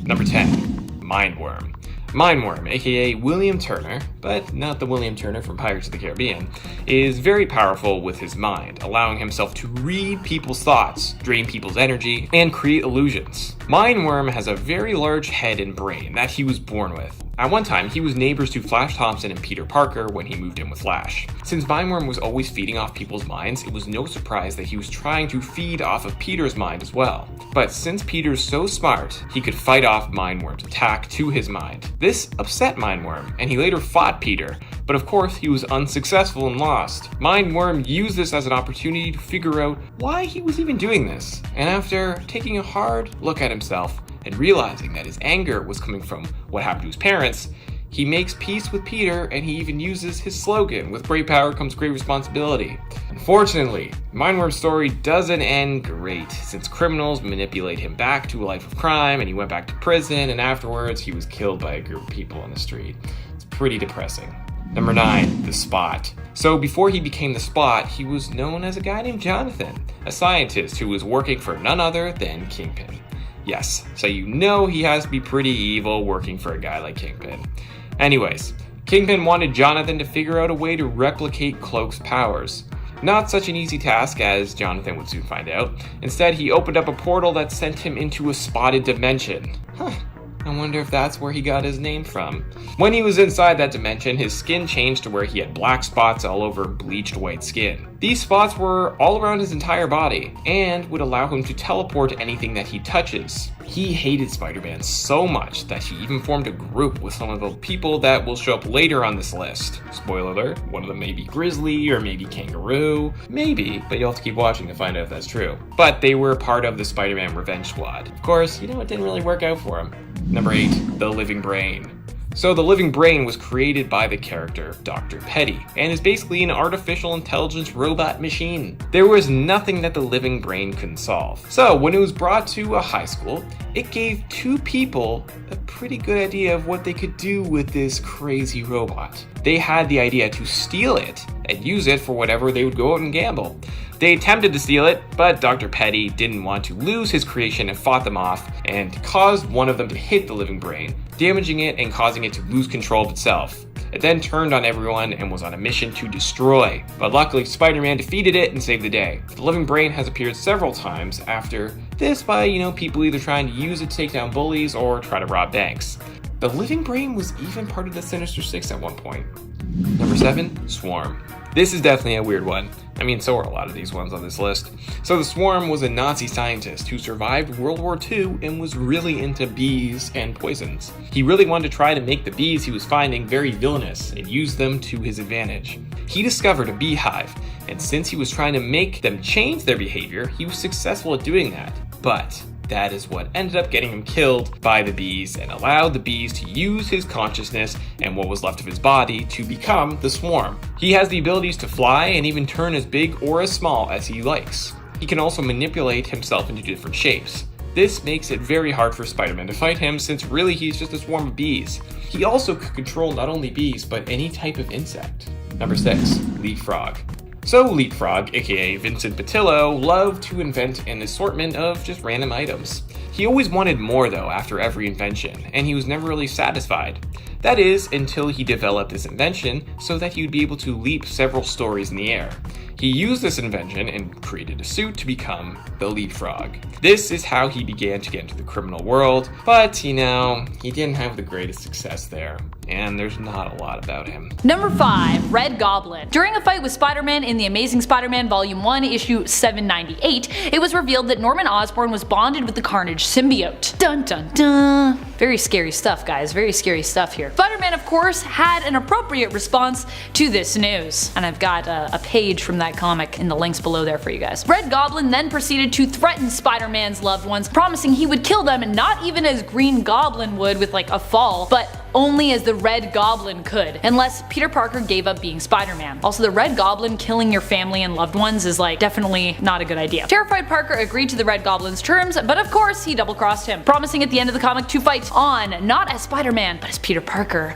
Number 10. Mindworm. Mindworm, aka William Turner, but not the William Turner from Pirates of the Caribbean, is very powerful with his mind, allowing himself to read people's thoughts, drain people's energy, and create illusions. Mindworm has a very large head and brain that he was born with. At one time, he was neighbors to Flash Thompson and Peter Parker when he moved in with Flash. Since Mindworm was always feeding off people's minds, it was no surprise that he was trying to feed off of Peter's mind as well. But since Peter's so smart, he could fight off Mindworm's attack to his mind. This upset Mindworm, and he later fought Peter, but of course he was unsuccessful and lost. Mindworm used this as an opportunity to figure out why he was even doing this, and after taking a hard look at himself, and realizing that his anger was coming from what happened to his parents, he makes peace with Peter, and he even uses his slogan, "With great power comes great responsibility." Unfortunately, Mindworm's story doesn't end great, since criminals manipulate him back to a life of crime, and he went back to prison, and afterwards he was killed by a group of people on the street. It's pretty depressing. Number 9, the Spot. So before he became the Spot, he was known as a guy named Jonathan, a scientist who was working for none other than Kingpin. Yes, so you know he has to be pretty evil working for a guy like Kingpin. Anyways, Kingpin wanted Jonathan to figure out a way to replicate Cloak's powers. Not such an easy task, as Jonathan would soon find out. Instead, he opened up a portal that sent him into a spotted dimension. I wonder if that's where he got his name from. When he was inside that dimension, his skin changed to where he had black spots all over bleached white skin. These spots were all around his entire body, and would allow him to teleport anything that he touches. He hated Spider-Man so much that he even formed a group with some of the people that will show up later on this list. Spoiler alert, one of them may be Grizzly, or maybe Kangaroo. Maybe, but you'll have to keep watching to find out if that's true. But they were part of the Spider-Man Revenge Squad. Of course, it didn't really work out for him. Number 8, the Living Brain. So the Living Brain was created by the character Dr. Petty, and is basically an artificial intelligence robot machine. There was nothing that the Living Brain couldn't solve. So when it was brought to a high school, it gave 2 people a pretty good idea of what they could do with this crazy robot. They had the idea to steal it and use it for whatever they would go out and gamble. They attempted to steal it, but Dr. Petty didn't want to lose his creation and fought them off, and caused one of them to hit the Living Brain, damaging it and causing it to lose control of itself. It then turned on everyone and was on a mission to destroy, but luckily Spider-Man defeated it and saved the day. The Living Brain has appeared several times after this by, people either trying to use it to take down bullies or try to rob banks. The Living Brain was even part of the Sinister Six at one point. Number 7, Swarm. This is definitely a weird one. So are a lot of these ones on this list. So the Swarm was a Nazi scientist who survived World War II and was really into bees and poisons. He really wanted to try to make the bees he was finding very villainous and use them to his advantage. He discovered a beehive, and since he was trying to make them change their behavior, he was successful at doing that. But that is what ended up getting him killed by the bees and allowed the bees to use his consciousness and what was left of his body to become the Swarm. He has the abilities to fly and even turn as big or as small as he likes. He can also manipulate himself into different shapes. This makes it very hard for Spider-Man to fight him, since really he's just a swarm of bees. He also could control not only bees, but any type of insect. Number 6, Leapfrog. So Leapfrog, aka Vincent Patillo, loved to invent an assortment of just random items. He always wanted more though after every invention, and he was never really satisfied. That is, until he developed this invention so that he would be able to leap several stories in the air. He used this invention and created a suit to become the Leapfrog. This is how he began to get into the criminal world, but he didn't have the greatest success there, and there's not a lot about him. Number 5, Red Goblin. During a fight with Spider-Man in The Amazing Spider-Man Volume 1, issue 798, it was revealed that Norman Osborn was bonded with the Carnage symbiote. Dun dun dun! Very scary stuff, guys, very scary stuff here. Spider-Man, of course, had an appropriate response to this news, and I've got a page from that comic in the links below there for you guys. Red Goblin then proceeded to threaten Spider-Man's loved ones, promising he would kill them, and not even as Green Goblin would with like a fall, but only as the Red Goblin could, unless Peter Parker gave up being Spider-Man. Also, the Red Goblin killing your family and loved ones is like definitely not a good idea. Terrified Parker agreed to the Red Goblin's terms, but of course he double-crossed him, promising at the end of the comic to fight on, not as Spider-Man, but as Peter Parker.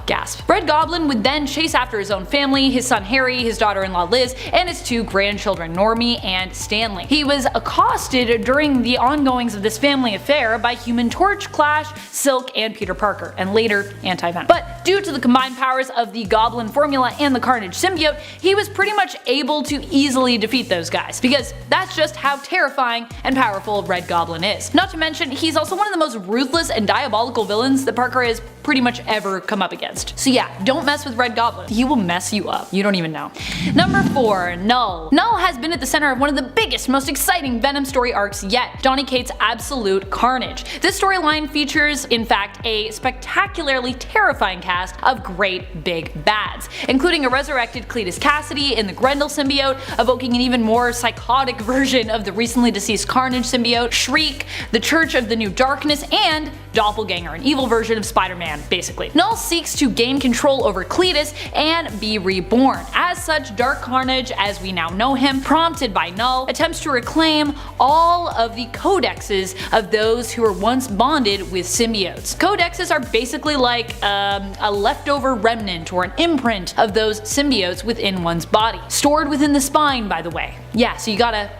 Gasp. Red Goblin would then chase after his own family, his son Harry, his daughter-in-law Liz, and his two grandchildren Normie and Stanley. He was accosted during the ongoings of this family affair by Human Torch, Clash, Silk, and Peter Parker, and later Anti-Venom. But due to the combined powers of the Goblin formula and the Carnage symbiote, he was pretty much able to easily defeat those guys, because that's just how terrifying and powerful Red Goblin is. Not to mention, he's also one of the most ruthless and diabolical villains that Parker has pretty much ever come up against. So yeah, don't mess with Red Goblin. He will mess you up. You don't even know. Number 4. Null. Null has been at the center of one of the biggest, most exciting Venom story arcs yet, Donny Cates' absolute carnage. This storyline features, in fact, a spectacularly terrifying cast of great big bads, including a resurrected Cletus Cassidy in the Grendel symbiote, evoking an even more psychotic version of the recently deceased Carnage symbiote, Shriek, the Church of the New Darkness, and Doppelganger, an evil version of Spider-Man, basically. Null seeks to gain control over Cletus and be reborn. As such, Dark Carnage, as we now know him, prompted by Null, attempts to reclaim all of the codexes of those who were once bonded with symbiotes. Codexes are basically like a leftover remnant or an imprint of those symbiotes within one's body. Stored within the spine, by the way. Yeah, so you gotta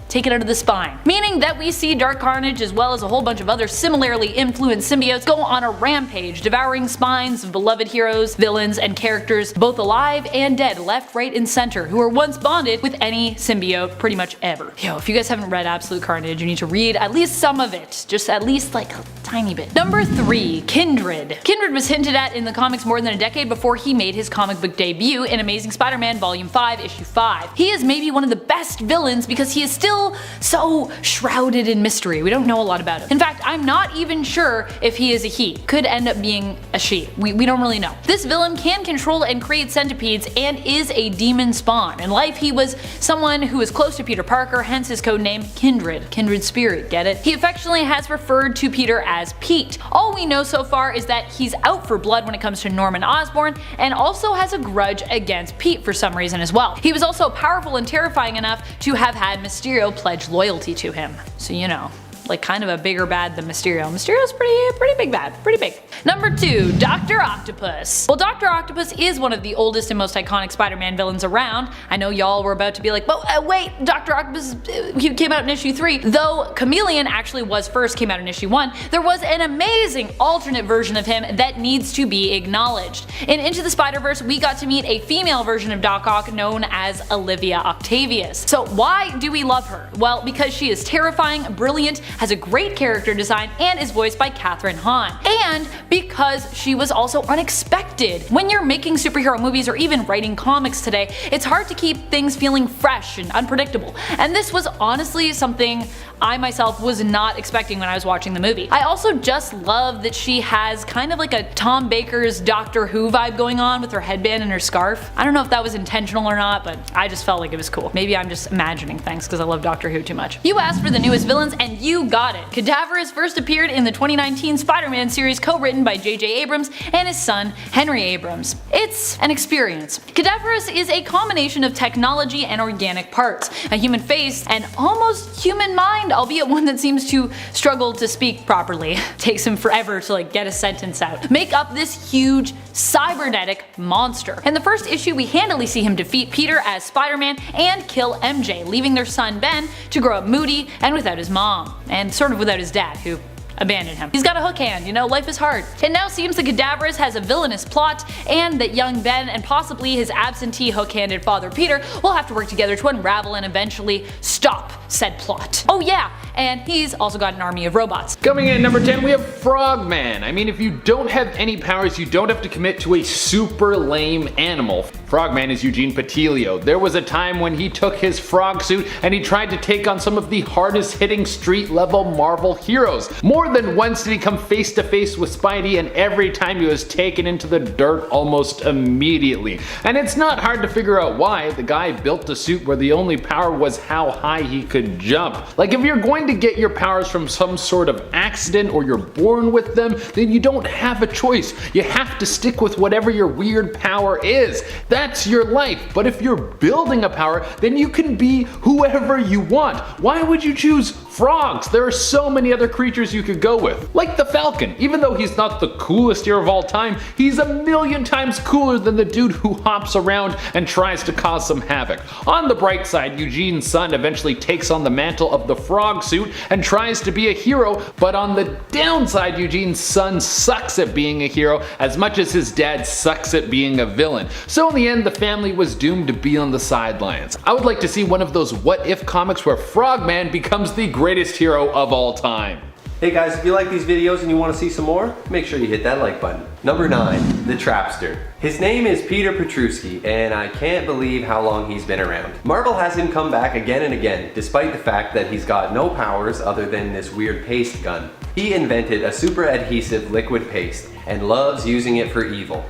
take it out of the spine. Meaning that we see Dark Carnage as well as a whole bunch of other similarly influenced symbiotes go on a rampage, devouring spines of beloved heroes, villains, and characters both alive and dead, left, right, and center, who were once bonded with any symbiote pretty much ever. Yo, if you guys haven't read Absolute Carnage, you need to read at least some of it. Just at least like a tiny bit. Number 3. Kindred. Kindred was hinted at in the comics more than a decade before he made his comic book debut in Amazing Spider-Man Volume 5, Issue 5. He is maybe one of the best villains because he is still so shrouded in mystery. We don't know a lot about him. In fact, I'm not even sure if he is a he. Could end up being a she. We don't really know. This villain can control and create centipedes and is a demon spawn. In life, he was someone who is close to Peter Parker, hence his codename Kindred. Kindred spirit, get it? He affectionately has referred to Peter as Pete. All we know so far is that he's out for blood when it comes to Norman Osborn, and also has a grudge against Pete for some reason as well. He was also powerful and terrifying enough to have had Mysterio pledge loyalty to him. So you know, like kind of a bigger bad than Mysterio. Mysterio's pretty big bad, pretty big. Number 2, Dr. Octopus. Well, Dr. Octopus is one of the oldest and most iconic Spider-Man villains around. I know y'all were about to be like, but wait, Dr. Octopus he came out in issue 3. Though Chameleon actually was first, came out in issue 1, there was an amazing alternate version of him that needs to be acknowledged. In Into the Spider-Verse, we got to meet a female version of Doc Ock known as Olivia Octavius. So why do we love her? Well, because she is terrifying, brilliant, has a great character design, and is voiced by Kathryn Hahn. And because she was also unexpected. When you're making superhero movies or even writing comics today, it's hard to keep things feeling fresh and unpredictable. And this was honestly something I myself was not expecting when I was watching the movie. I also just love that she has kind of like a Tom Baker's Doctor Who vibe going on with her headband and her scarf. I don't know if that was intentional or not, but I just felt like it was cool. Maybe I'm just imagining things because I love Doctor Who too much. You asked for the newest villains and you got it. Cadaverous first appeared in the 2019 Spider-Man series co-written by J.J. Abrams and his son Henry Abrams. It's an experience. Cadaverous is a combination of technology and organic parts, a human face, and almost human mind, albeit one that seems to struggle to speak properly. Takes him forever to like get a sentence out. Make up this huge cybernetic monster. In the first issue, we handily see him defeat Peter as Spider-Man and kill MJ, leaving their son Ben to grow up moody and without his mom, and sort of without his dad, who abandoned him. He's got a hook hand, you know, life is hard. It now seems that Cadaverous has a villainous plot, and that young Ben and possibly his absentee hook-handed father Peter will have to work together to unravel and eventually stop said plot. Oh yeah, and he's also got an army of robots. Coming in at number 10, we have Frogman. I mean, if you don't have any powers, you don't have to commit to a super lame animal. Frogman is Eugene Patilio. There was a time when he took his frog suit and he tried to take on some of the hardest hitting street level Marvel heroes. More than once did he come face to face with Spidey, and every time he was taken into the dirt almost immediately. And it's not hard to figure out why. The guy built a suit where the only power was how high he could jump. Like, if you're going trying to get your powers from some sort of accident or you're born with them, then you don't have a choice. You have to stick with whatever your weird power is. That's your life. But if you're building a power, then you can be whoever you want. Why would you choose frogs? There are so many other creatures you could go with. Like the Falcon. Even though he's not the coolest hero of all time, he's a million times cooler than the dude who hops around and tries to cause some havoc. On the bright side, Eugene's son eventually takes on the mantle of the frog suit and tries to be a hero, but on the downside, Eugene's son sucks at being a hero as much as his dad sucks at being a villain. So in the end, the family was doomed to be on the sidelines. I would like to see one of those what if comics where Frogman becomes the greatest hero of all time. Hey guys, if you like these videos and you want to see some more, make sure you hit that like button. Number 9, the Trapster. His name is Peter Petruski, and I can't believe how long he's been around. Marvel has him come back again and again, despite the fact that he's got no powers other than this weird paste gun. He invented a super adhesive liquid paste, and loves using it for evil.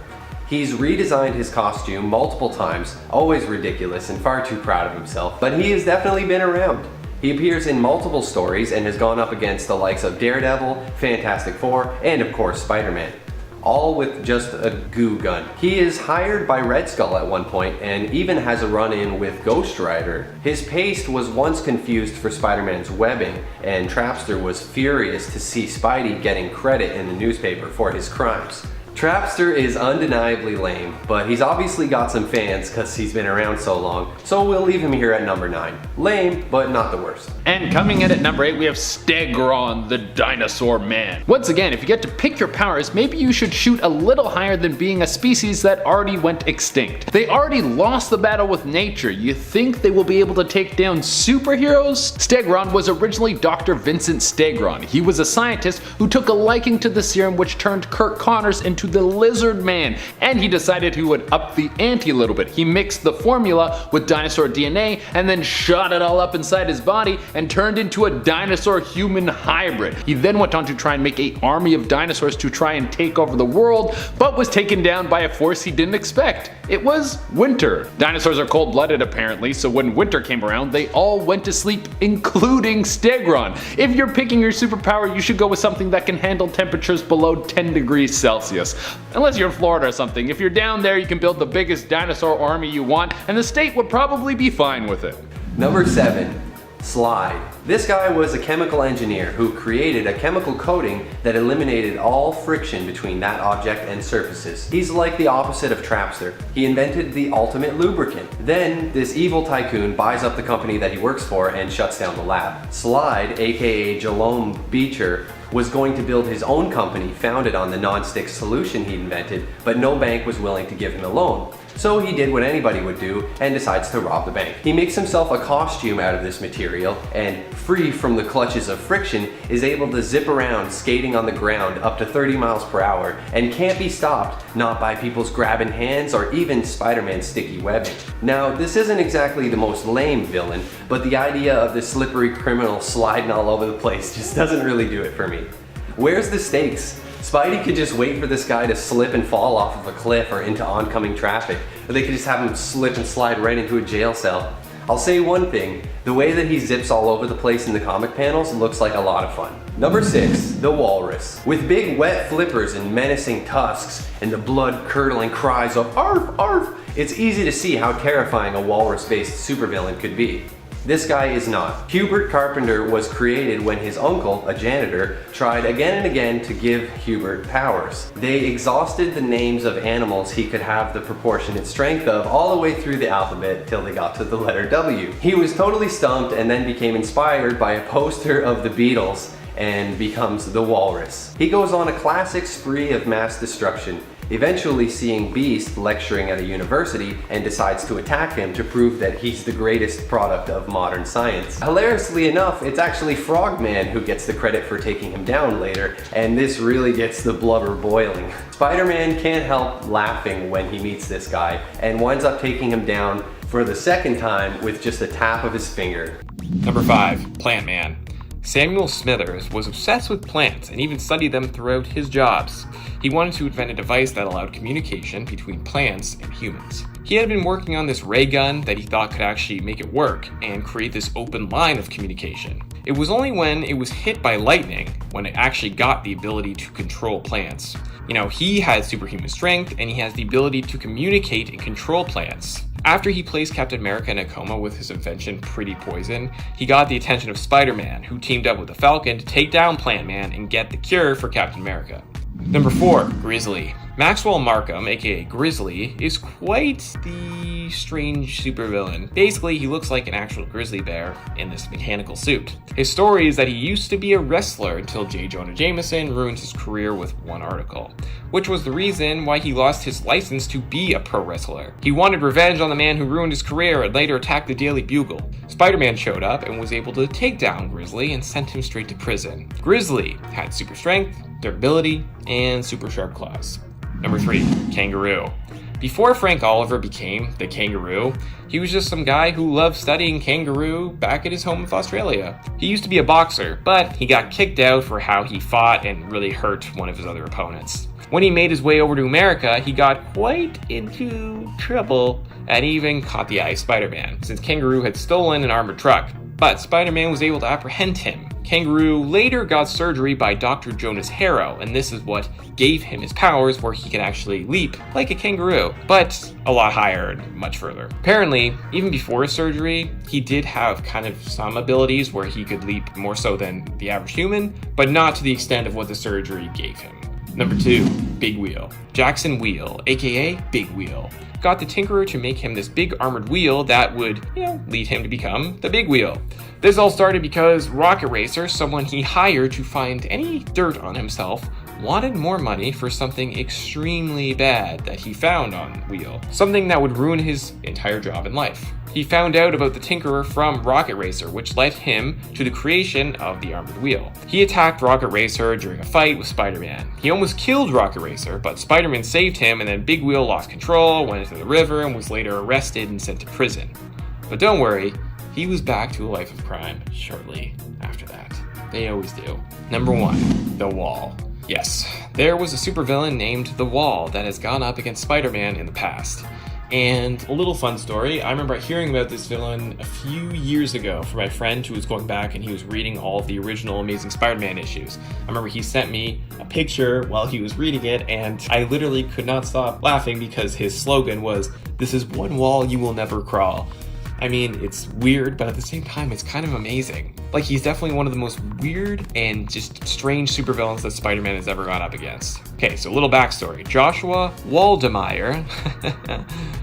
He's redesigned his costume multiple times, always ridiculous and far too proud of himself, but he has definitely been around. He appears in multiple stories and has gone up against the likes of Daredevil, Fantastic Four, and of course Spider-Man. All with just a goo gun. He is hired by Red Skull at one point and even has a run-in with Ghost Rider. His paste was once confused for Spider-Man's webbing, and Trapster was furious to see Spidey getting credit in the newspaper for his crimes. Trapster is undeniably lame, but he's obviously got some fans because he's been around so long, so we'll leave him here at number 9. Lame, but not the worst. And coming in at number 8, we have Stegron, the Dinosaur Man. Once again, if you get to pick your powers, maybe you should shoot a little higher than being a species that already went extinct. They already lost the battle with nature. You think they will be able to take down superheroes? Stegron was originally Dr. Vincent Stegron. He was a scientist who took a liking to the serum which turned Kirk Connors into the Lizard Man, and he decided he would up the ante a little bit. He mixed the formula with dinosaur DNA and then shot it all up inside his body and turned into a dinosaur-human hybrid. He then went on to try and make an army of dinosaurs to try and take over the world, but was taken down by a force he didn't expect. It was winter. Dinosaurs are cold-blooded apparently, so when winter came around, they all went to sleep, including Stegron. If you're picking your superpower, you should go with something that can handle temperatures below 10 degrees Celsius. Unless you're in Florida or something. If you're down there, you can build the biggest dinosaur army you want, and the state would probably be fine with it. Number 7, Slide. This guy was a chemical engineer who created a chemical coating that eliminated all friction between that object and surfaces. He's like the opposite of Trapster. He invented the ultimate lubricant. Then this evil tycoon buys up the company that he works for and shuts down the lab. Slide, aka Jerome Beecher, was going to build his own company founded on the non-stick solution he invented, but no bank was willing to give him a loan. So he did what anybody would do and decides to rob the bank. He makes himself a costume out of this material and, free from the clutches of friction, is able to zip around skating on the ground up to 30 miles per hour and can't be stopped, not by people's grabbing hands or even Spider-Man's sticky webbing. Now, this isn't exactly the most lame villain, but the idea of this slippery criminal sliding all over the place just doesn't really do it for me. Where's the stakes? Spidey could just wait for this guy to slip and fall off of a cliff or into oncoming traffic, or they could just have him slip and slide right into a jail cell. I'll say one thing, the way that he zips all over the place in the comic panels looks like a lot of fun. Number 6, the Walrus. With big wet flippers and menacing tusks and the blood-curdling cries of "Arf, arf," it's easy to see how terrifying a walrus-based supervillain could be. This guy is not. Hubert Carpenter was created when his uncle, a janitor, tried again and again to give Hubert powers. They exhausted the names of animals he could have the proportionate strength of all the way through the alphabet till they got to the letter W. He was totally stumped and then became inspired by a poster of the Beatles and becomes the Walrus. He goes on a classic spree of mass destruction, eventually seeing Beast lecturing at a university and decides to attack him to prove that he's the greatest product of modern science. Hilariously enough, it's actually Frogman who gets the credit for taking him down later, and this really gets the blubber boiling. Spider-Man can't help laughing when he meets this guy and winds up taking him down for the second time with just a tap of his finger. Number 5, Plant Man. Samuel Smithers was obsessed with plants and even studied them throughout his jobs. He wanted to invent a device that allowed communication between plants and humans. He had been working on this ray gun that he thought could actually make it work and create this open line of communication. It was only when it was hit by lightning when it actually got the ability to control plants. You know, he had superhuman strength and he has the ability to communicate and control plants. After he placed Captain America in a coma with his invention Pretty Poison, he got the attention of Spider-Man, who teamed up with the Falcon to take down Plant Man and get the cure for Captain America. Number 4, Grizzly. Maxwell Markham, aka Grizzly, is quite the strange supervillain. Basically, he looks like an actual grizzly bear in this mechanical suit. His story is that he used to be a wrestler until J. Jonah Jameson ruined his career with one article, which was the reason why he lost his license to be a pro wrestler. He wanted revenge on the man who ruined his career and later attacked the Daily Bugle. Spider-Man showed up and was able to take down Grizzly and sent him straight to prison. Grizzly had super strength, durability, and super sharp claws. Number 3, Kangaroo. Before Frank Oliver became the Kangaroo, he was just some guy who loved studying kangaroo back at his home in Australia. He used to be a boxer, but he got kicked out for how he fought and really hurt one of his other opponents. When he made his way over to America, he got quite into trouble and even caught the eye of Spider-Man, since Kangaroo had stolen an armored truck. But Spider-Man was able to apprehend him. Kangaroo later got surgery by Dr. Jonas Harrow, and this is what gave him his powers where he could actually leap like a kangaroo, but a lot higher and much further. Apparently, even before his surgery, he did have kind of some abilities where he could leap more so than the average human, but not to the extent of what the surgery gave him. Number 2, Big Wheel. Jackson Wheel, aka Big Wheel, got the Tinkerer to make him this big armored wheel that would, lead him to become the Big Wheel. This all started because Rocket Racer, someone he hired to find any dirt on himself, wanted more money for something extremely bad that he found on Wheel, something that would ruin his entire job in life. He found out about the Tinkerer from Rocket Racer, which led him to the creation of the Armored Wheel. He attacked Rocket Racer during a fight with Spider-Man. He almost killed Rocket Racer, but Spider-Man saved him, and then Big Wheel lost control, went into the river, and was later arrested and sent to prison. But don't worry, he was back to a life of crime shortly after that. They always do. Number 1, The Wall. Yes, there was a supervillain named The Wall that has gone up against Spider-Man in the past. And a little fun story, I remember hearing about this villain a few years ago from my friend who was going back and he was reading all of the original Amazing Spider-Man issues. I remember he sent me a picture while he was reading it, and I literally could not stop laughing because his slogan was, "This is one wall you will never crawl." I mean, it's weird, but at the same time, it's kind of amazing. Like, he's definitely one of the most weird and just strange supervillains that Spider-Man has ever gone up against. Okay, so a little backstory. Joshua Waldemeier,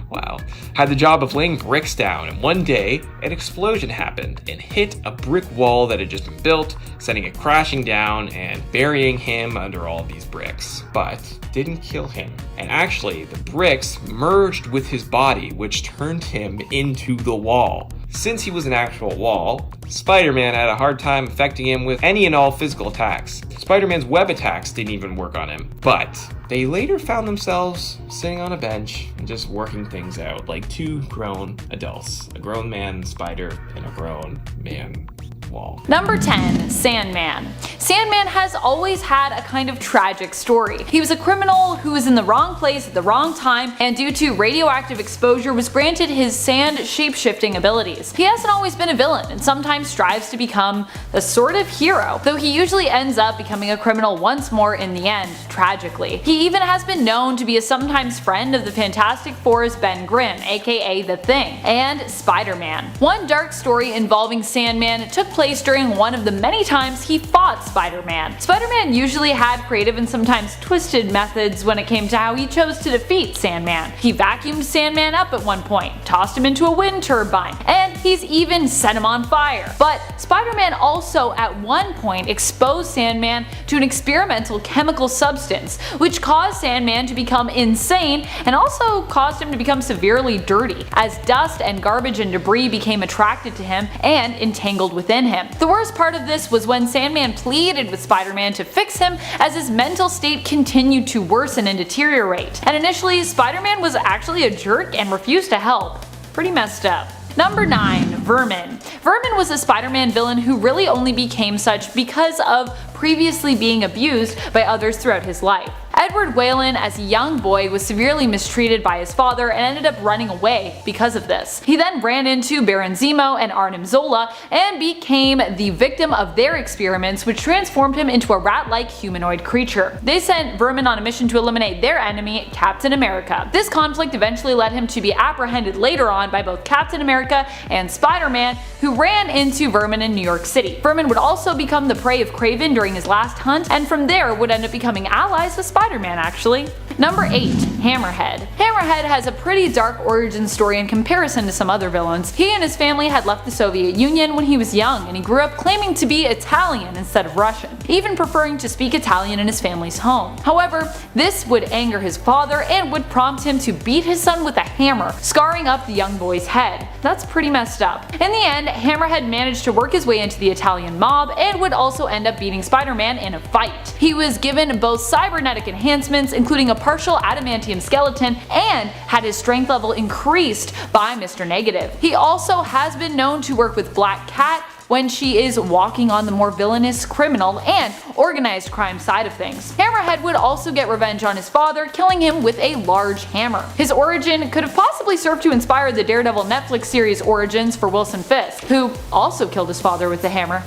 wow, had the job of laying bricks down, and one day, an explosion happened and hit a brick wall that had just been built, sending it crashing down and burying him under all these bricks. But didn't kill him. And actually, the bricks merged with his body, which turned him into the wall. Since he was an actual wall, Spider-Man had a hard time affecting him with any and all physical attacks. Spider-Man's web attacks didn't even work on him. But they later found themselves sitting on a bench and just working things out like two grown adults. A grown man spider and a grown man wall. Number 10, Sandman. Sandman has always had a kind of tragic story. He was a criminal who was in the wrong place at the wrong time, and due to radioactive exposure was granted his sand shape-shifting abilities. He hasn't always been a villain and sometimes strives to become a sort of hero, though he usually ends up becoming a criminal once more in the end, tragically. He even has been known to be a sometimes friend of the Fantastic Four's Ben Grimm, aka The Thing, and Spider-Man. One dark story involving Sandman took place during one of the many times he fought Spider-Man. Spider-Man usually had creative and sometimes twisted methods when it came to how he chose to defeat Sandman. He vacuumed Sandman up at one point, tossed him into a wind turbine, and he's even set him on fire. But Spider-Man also at one point exposed Sandman to an experimental chemical substance, which caused Sandman to become insane and also caused him to become severely dirty, as dust and garbage and debris became attracted to him and entangled within him. The worst part of this was when Sandman pleaded with Spider-Man to fix him as his mental state continued to worsen and deteriorate. And initially, Spider-Man was actually a jerk and refused to help. Pretty messed up. Number 9, Vermin. Vermin was a Spider-Man villain who really only became such because of previously being abused by others throughout his life. Edward Whalen, as a young boy, was severely mistreated by his father and ended up running away because of this. He then ran into Baron Zemo and Arnim Zola and became the victim of their experiments, which transformed him into a rat-like humanoid creature. They sent Vermin on a mission to eliminate their enemy, Captain America. This conflict eventually led him to be apprehended later on by both Captain America and Spider-Man, who ran into Vermin in New York City. Vermin would also become the prey of Kraven during his last hunt, and from there would end up becoming allies with Spider-Man actually. Number 8. Hammerhead. Hammerhead has a pretty dark origin story in comparison to some other villains. He and his family had left the Soviet Union when he was young, and he grew up claiming to be Italian instead of Russian, even preferring to speak Italian in his family's home. However, this would anger his father and would prompt him to beat his son with a hammer, scarring up the young boy's head. That's pretty messed up. In the end, Hammerhead managed to work his way into the Italian mob and would also end up beating Spider-Man in a fight. He was given both cybernetic enhancements, including a partial adamantium skeleton, and had his strength level increased by Mr. Negative. He also has been known to work with Black Cat when she is walking on the more villainous criminal and organized crime side of things. Hammerhead would also get revenge on his father, killing him with a large hammer. His origin could have possibly served to inspire the Daredevil Netflix series Origins for Wilson Fisk, who also killed his father with the hammer.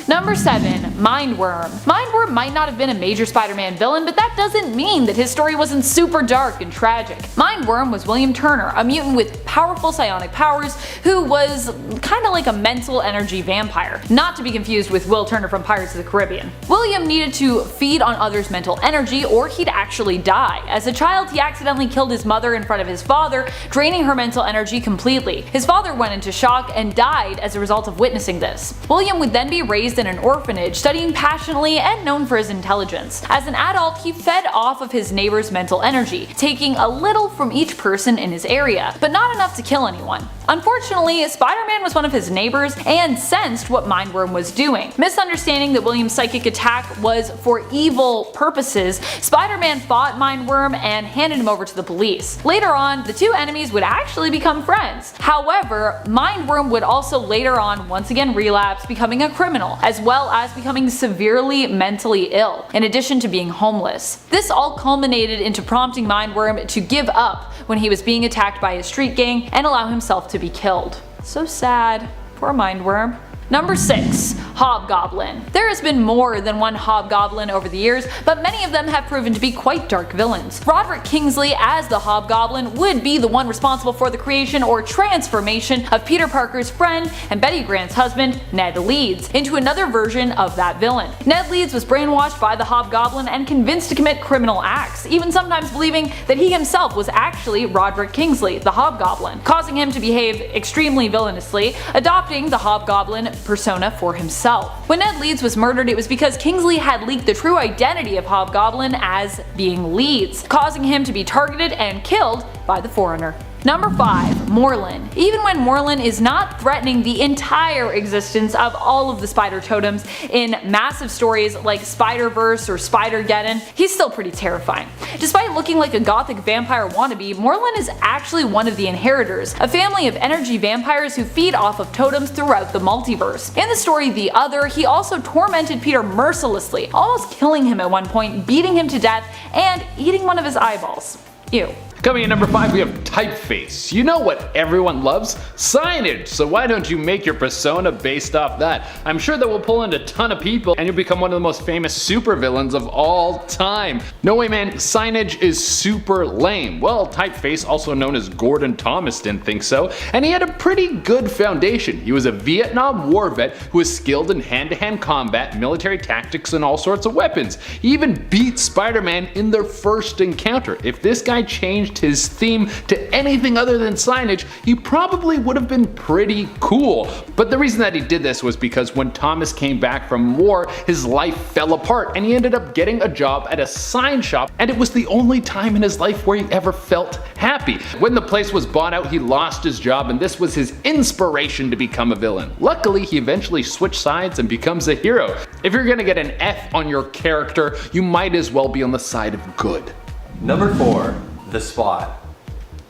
Number 7. Mindworm. Mindworm might not have been a major Spider-Man villain, but that doesn't mean that his story wasn't super dark and tragic. Mindworm was William Turner, a mutant with powerful psionic powers who was kinda like a mental energy vampire, not to be confused with Will Turner from Pirates of the Caribbean. William needed to feed on others' mental energy or he'd actually die. As a child, he accidentally killed his mother in front of his father, draining her mental energy completely. His father went into shock and died as a result of witnessing this. William would then be raised in an orphanage, studying passionately and known for his intelligence. As an adult, he fed off of his neighbor's mental energy, taking a little from each person in his area, but not enough to kill anyone. Unfortunately, Spider-Man was one of his neighbors and sensed what Mindworm was doing. Misunderstanding that William's psychic attack was for evil purposes, Spider-Man fought Mindworm and handed him over to the police. Later on, the two enemies would actually become friends. However, Mindworm would also later on once again relapse, becoming a criminal, as well as becoming severely mentally ill, in addition to being homeless. This all culminated into prompting Mindworm to give up when he was being attacked by a street gang and allow himself to be killed. So sad. Poor Mindworm. Number 6. Hobgoblin. There has been more than one Hobgoblin over the years, but many of them have proven to be quite dark villains. Roderick Kingsley as the Hobgoblin would be the one responsible for the creation or transformation of Peter Parker's friend and Betty Grant's husband, Ned Leeds, into another version of that villain. Ned Leeds was brainwashed by the Hobgoblin and convinced to commit criminal acts, even sometimes believing that he himself was actually Roderick Kingsley, the Hobgoblin, causing him to behave extremely villainously, adopting the Hobgoblin persona for himself. When Ned Leeds was murdered, it was because Kingsley had leaked the true identity of Hobgoblin as being Leeds, causing him to be targeted and killed by the Foreigner. Number 5. Morlin. Even when Morlin is not threatening the entire existence of all of the spider totems in massive stories like Spider-Verse or Spider-Geddon, he's still pretty terrifying. Despite looking like a gothic vampire wannabe, Morlin is actually one of the Inheritors, a family of energy vampires who feed off of totems throughout the multiverse. In the story The Other, he also tormented Peter mercilessly, almost killing him at one point, beating him to death, and eating one of his eyeballs. Ew. Coming in number 5, we have Typeface. You know what everyone loves? Signage! So why don't you make your persona based off that? I'm sure that will pull in a ton of people and you'll become one of the most famous supervillains of all time. No way man, signage is super lame. Well, Typeface, also known as Gordon Thomas, didn't think so, and he had a pretty good foundation. He was a Vietnam War vet who was skilled in hand-to-hand combat, military tactics, and all sorts of weapons. He even beat Spider-Man in their first encounter. If this guy changed his theme to anything other than signage, he probably would have been pretty cool. But the reason that he did this was because when Thomas came back from war, his life fell apart and he ended up getting a job at a sign shop, and it was the only time in his life where he ever felt happy. When the place was bought out, he lost his job, and this was his inspiration to become a villain. Luckily, he eventually switched sides and becomes a hero. If you're gonna get an F on your character, you might as well be on the side of good. Number 4. The Spot.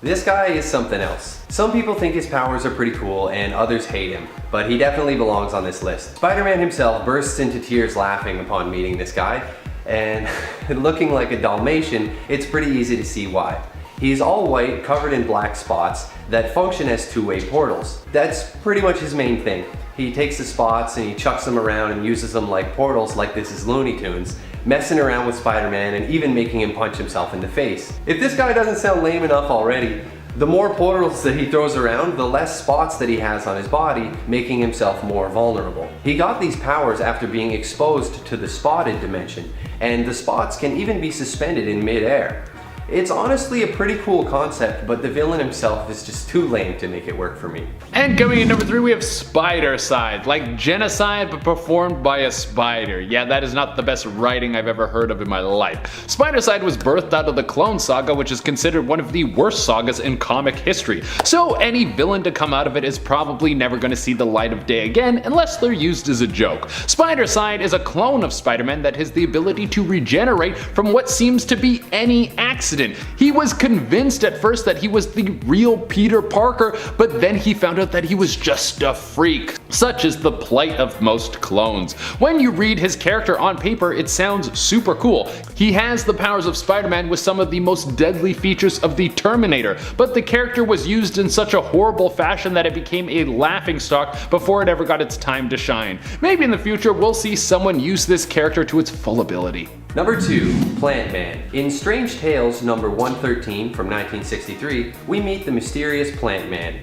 This guy is something else. Some people think his powers are pretty cool and others hate him, but he definitely belongs on this list. Spider-Man himself bursts into tears laughing upon meeting this guy. and looking like a Dalmatian, it's pretty easy to see why. He's all white, covered in black spots that function as two-way portals. That's pretty much his main thing. He takes the spots and he chucks them around and uses them like portals, like this is Looney Tunes, messing around with Spider-Man and even making him punch himself in the face. If this guy doesn't sound lame enough already, the more portals that he throws around, the less spots that he has on his body, making himself more vulnerable. He got these powers after being exposed to the spotted dimension, and the spots can even be suspended in mid-air. It's honestly a pretty cool concept, but the villain himself is just too lame to make it work for me. And coming in number 3, we have Spidercide, like genocide but performed by a spider. Yeah, that is not the best writing I've ever heard of in my life. Spidercide was birthed out of the Clone Saga, which is considered one of the worst sagas in comic history. So any villain to come out of it is probably never going to see the light of day again unless they're used as a joke. Spidercide is a clone of Spider-Man that has the ability to regenerate from what seems to be any accident. He was convinced at first that he was the real Peter Parker, but then he found out that he was just a freak. Such is the plight of most clones. When you read his character on paper, it sounds super cool. He has the powers of Spider-Man with some of the most deadly features of the Terminator, but the character was used in such a horrible fashion that it became a laughingstock before it ever got its time to shine. Maybe in the future we'll see someone use this character to its full ability. Number 2, Plant Man. In Strange Tales number 113 from 1963, we meet the mysterious Plant Man.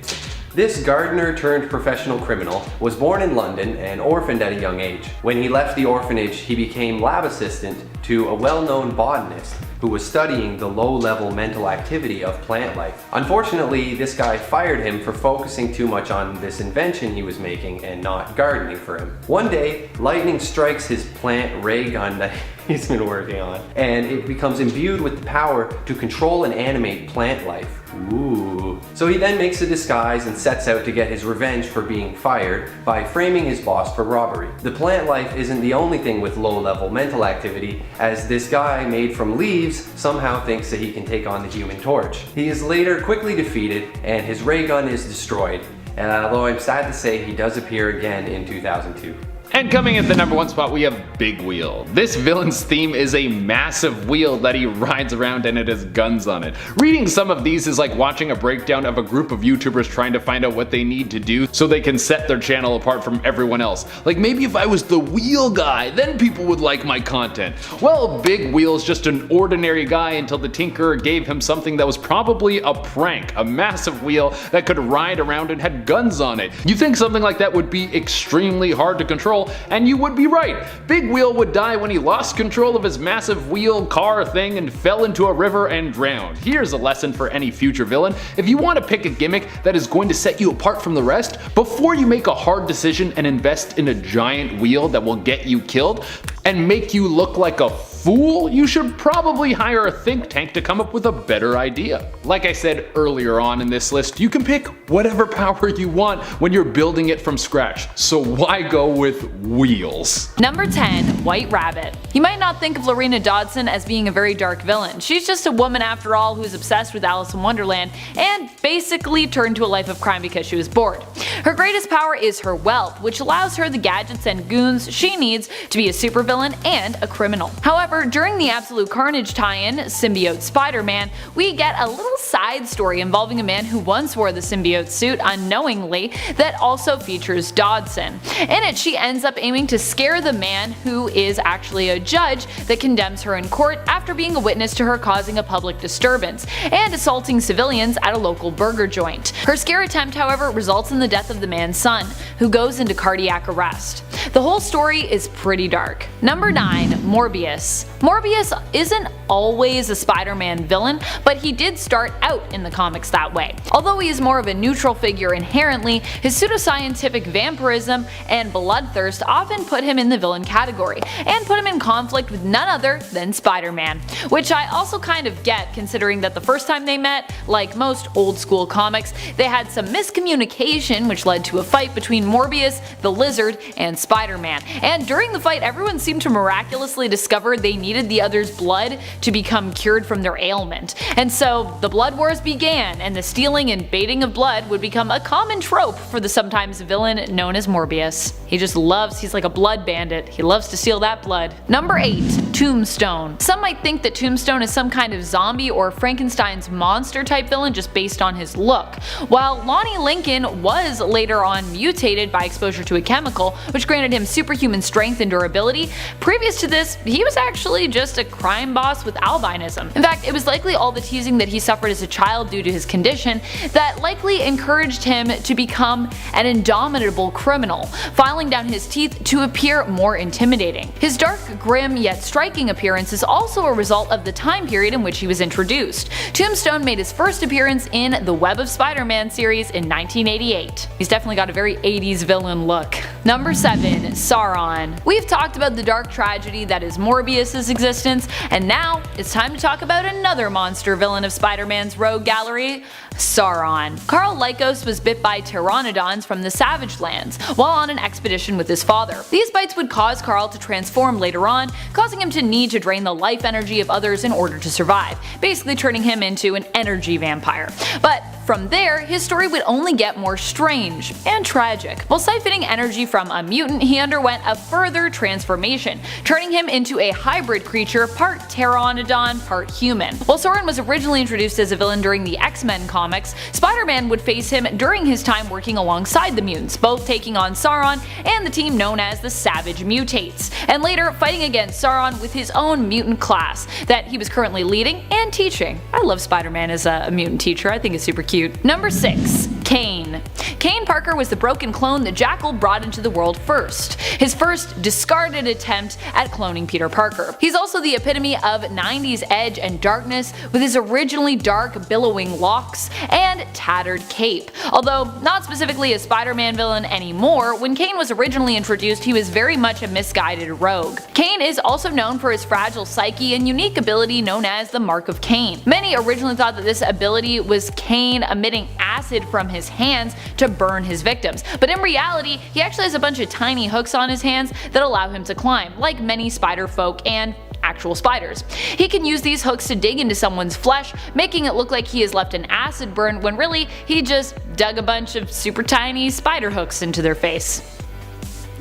This gardener turned professional criminal was born in London and orphaned at a young age. When he left the orphanage, he became lab assistant to a well-known botanist who was studying the low-level mental activity of plant life. Unfortunately, this guy fired him for focusing too much on this invention he was making and not gardening for him. One day, lightning strikes his plant ray gun that he's been working on, and it becomes imbued with the power to control and animate plant life. Ooh. So he then makes a disguise and sets out to get his revenge for being fired by framing his boss for robbery. The plant life isn't the only thing with low-level mental activity, as this guy made from leaves somehow thinks that he can take on the Human Torch. He is later quickly defeated and his ray gun is destroyed, although I'm sad to say he does appear again in 2002. And coming at the number 1 spot, we have Big Wheel. This villain's theme is a massive wheel that he rides around and it has guns on it. Reading some of these is like watching a breakdown of a group of YouTubers trying to find out what they need to do so they can set their channel apart from everyone else. Like maybe if I was the wheel guy, then people would like my content. Well, Big Wheel's just an ordinary guy until the Tinkerer gave him something that was probably a prank, a massive wheel that could ride around and had guns on it. You think something like that would be extremely hard to control, and you would be right. Big Wheel would die when he lost control of his massive wheel car thing and fell into a river and drowned. Here's a lesson for any future villain. If you want to pick a gimmick that is going to set you apart from the rest, before you make a hard decision and invest in a giant wheel that will get you killed and make you look like a fool, you should probably hire a think tank to come up with a better idea. Like I said earlier on in this list, you can pick whatever power you want when you're building it from scratch, so why go with wheels? Number 10, White Rabbit. You might not think of Lorena Dodson as being a very dark villain. She's just a woman after all who's obsessed with Alice in Wonderland and basically turned to a life of crime because she was bored. Her greatest power is her wealth, which allows her the gadgets and goons she needs to be a supervillain and a criminal. However, during the Absolute Carnage tie-in, Symbiote Spider-Man, we get a little side story involving a man who once wore the symbiote suit unknowingly that also features Dodson. In it, she ends up aiming to scare the man who is actually a judge that condemns her in court after being a witness to her causing a public disturbance and assaulting civilians at a local burger joint. Her scare attempt, however, results in the death of the man's son, who goes into cardiac arrest. The whole story is pretty dark. Number 9, Morbius. Morbius isn't always a Spider-Man villain, but he did start out in the comics that way. Although he is more of a neutral figure inherently, his pseudoscientific vampirism and bloodthirst often put him in the villain category, and put him in conflict with none other than Spider-Man. Which I also kind of get, considering that the first time they met, like most old school comics, they had some miscommunication which led to a fight between Morbius, the Lizard, and Spider-Man. And during the fight, everyone seemed to miraculously discover they they needed the other's blood to become cured from their ailment. And so the blood wars began, and the stealing and baiting of blood would become a common trope for the sometimes villain known as Morbius. He's like a blood bandit. He loves to steal that blood. Number 8. Tombstone. Some might think that Tombstone is some kind of zombie or Frankenstein's monster type villain just based on his look. While Lonnie Lincoln was later on mutated by exposure to a chemical, which granted him superhuman strength and durability, previous to this, he was actually just a crime boss with albinism. In fact, it was likely all the teasing that he suffered as a child due to his condition that likely encouraged him to become an indomitable criminal, filing down his teeth to appear more intimidating. His dark, grim, yet striking appearance is also a result of the time period in which he was introduced. Tombstone made his first appearance in the Web of Spider-Man series in 1988. He's definitely got a very 80s villain look. Number 7. Sauron. We've talked about the dark tragedy that is Morbius' existence, and now it's time to talk about another monster villain of Spider-Man's rogue gallery, Sauron. Carl Lycos was bit by pteranodons from the Savage Lands while on an expedition with his father. These bites would cause Carl to transform later on, causing him to need to drain the life energy of others in order to survive, basically turning him into an energy vampire. But from there, his story would only get more strange and tragic. While siphoning energy from a mutant, he underwent a further transformation, turning him into a hybrid creature, part pteranodon, part human. While Sauron was originally introduced as a villain during the X-Men comics, Spider-Man would face him during his time working alongside the mutants, both taking on Sauron and the team known as the Savage Mutates, and later fighting against Sauron with his own mutant class that he was currently leading and teaching. I love Spider-Man as a mutant teacher, I think it's super cute. Number 6. Kane. Kane Parker was the broken clone that Jackal brought into the world first, his first discarded attempt at cloning Peter Parker. He's also the epitome of 90s edge and darkness with his originally dark billowing locks and tattered cape. Although not specifically a Spider-Man villain anymore, when Kane was originally introduced he was very much a misguided rogue. Kane is also known for his fragile psyche and unique ability known as the Mark of Cain. Many originally thought that this ability was Kane emitting acid from his hands to burn his victims, but in reality he actually has a bunch of tiny hooks on his hands that allow him to climb, like many spider folk and actual spiders. He can use these hooks to dig into someone's flesh, making it look like he has left an acid burn when really he just dug a bunch of super tiny spider hooks into their face.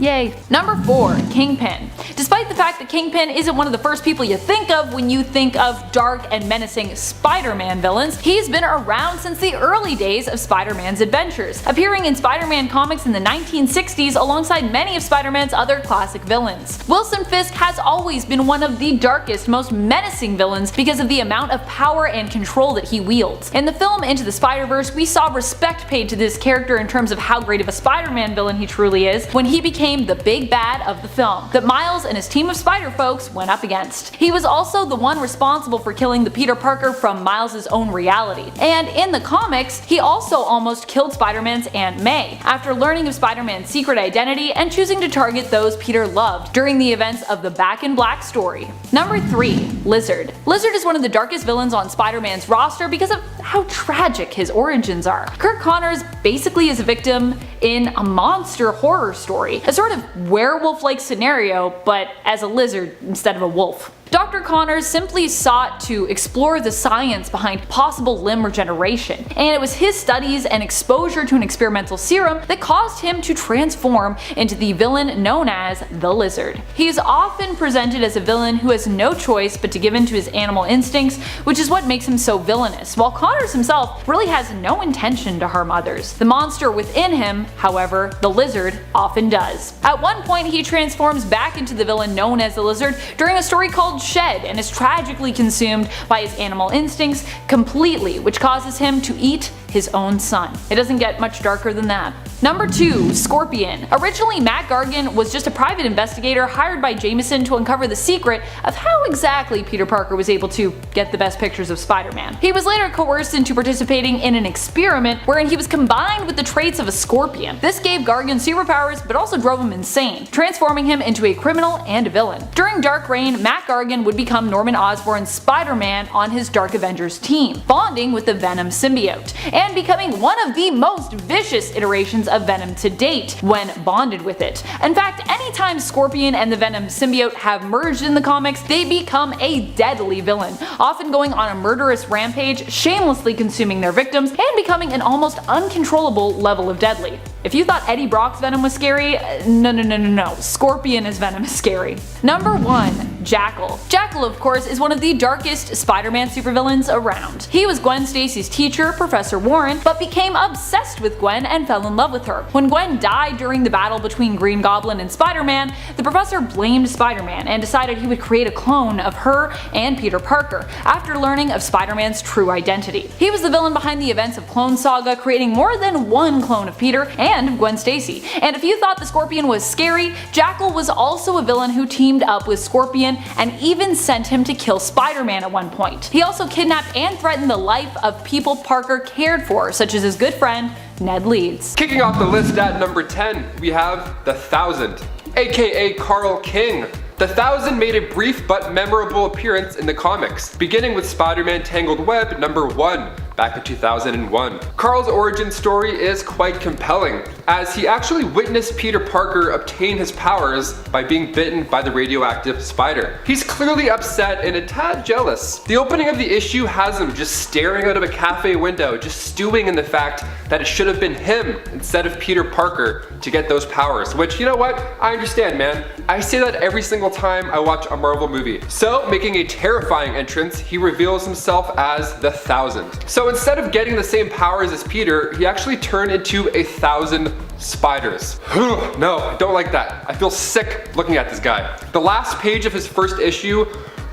Yay. Number 4. Kingpin. Despite the fact that Kingpin isn't one of the first people you think of when you think of dark and menacing Spider-Man villains, he's been around since the early days of Spider-Man's adventures, appearing in Spider-Man comics in the 1960s alongside many of Spider-Man's other classic villains. Wilson Fisk has always been one of the darkest, most menacing villains because of the amount of power and control that he wields. In the film Into the Spider-Verse, we saw respect paid to this character in terms of how great of a Spider-Man villain he truly is when he became the big bad of the film that Miles and his team of spider folks went up against. He was also the one responsible for killing the Peter Parker from Miles' own reality. And in the comics, he also almost killed Spider-Man's Aunt May after learning of Spider-Man's secret identity and choosing to target those Peter loved during the events of the Back in Black story. Number 3. Lizard. Lizard is one of the darkest villains on Spider-Man's roster because of how tragic his origins are. Kirk Connors basically is a victim in a monster horror story, a sort of werewolf-like scenario, but as a lizard instead of a wolf. Dr. Connors simply sought to explore the science behind possible limb regeneration, and it was his studies and exposure to an experimental serum that caused him to transform into the villain known as the Lizard. He is often presented as a villain who has no choice but to give in to his animal instincts, which is what makes him so villainous, while Connors himself really has no intention to harm others. The monster within him, however, the Lizard, often does. At one point he transforms back into the villain known as the Lizard during a story called Shed and is tragically consumed by his animal instincts completely, which causes him to eat his own son. It doesn't get much darker than that. Number 2. Scorpion. Originally, Matt Gargan was just a private investigator hired by Jameson to uncover the secret of how exactly Peter Parker was able to get the best pictures of Spider-Man. He was later coerced into participating in an experiment wherein he was combined with the traits of a scorpion. This gave Gargan superpowers but also drove him insane, transforming him into a criminal and a villain. During Dark Reign, Matt Gargan would become Norman Osborn's Spider-Man on his Dark Avengers team, bonding with the Venom symbiote. And and becoming one of the most vicious iterations of Venom to date when bonded with it. In fact, anytime Scorpion and the Venom symbiote have merged in the comics, they become a deadly villain, often going on a murderous rampage, shamelessly consuming their victims, and becoming an almost uncontrollable level of deadly. If you thought Eddie Brock's Venom was scary, no. Scorpion Venom is scary. Number 1. Jackal. Jackal, of course, is one of the darkest Spider-Man supervillains around. He was Gwen Stacy's teacher, Professor Warren, but became obsessed with Gwen and fell in love with her. When Gwen died during the battle between Green Goblin and Spider-Man, the professor blamed Spider-Man and decided he would create a clone of her and Peter Parker, after learning of Spider-Man's true identity. He was the villain behind the events of Clone Saga, creating more than one clone of Peter and of Gwen Stacy. And if you thought the Scorpion was scary, Jackal was also a villain who teamed up with Scorpion and even sent him to kill Spider-Man at one point. He also kidnapped and threatened the life of people Parker cared for, such as his good friend Ned Leeds. Kicking off the list at number 10, we have the Thousand, aka Carl King. The Thousand made a brief but memorable appearance in the comics, beginning with Spider-Man Tangled Web number 1. Back in 2001. Carl's origin story is quite compelling, as he actually witnessed Peter Parker obtain his powers by being bitten by the radioactive spider. He's clearly upset and a tad jealous. The opening of the issue has him just staring out of a cafe window, just stewing in the fact that it should have been him instead of Peter Parker to get those powers, which, you know what, I understand, man. I say that every single time I watch a Marvel movie. So, making a terrifying entrance, he reveals himself as the Thousand. So instead of getting the same powers as Peter, he actually turned into 1,000 spiders. No, I don't like that. I feel sick looking at this guy. The last page of his first issue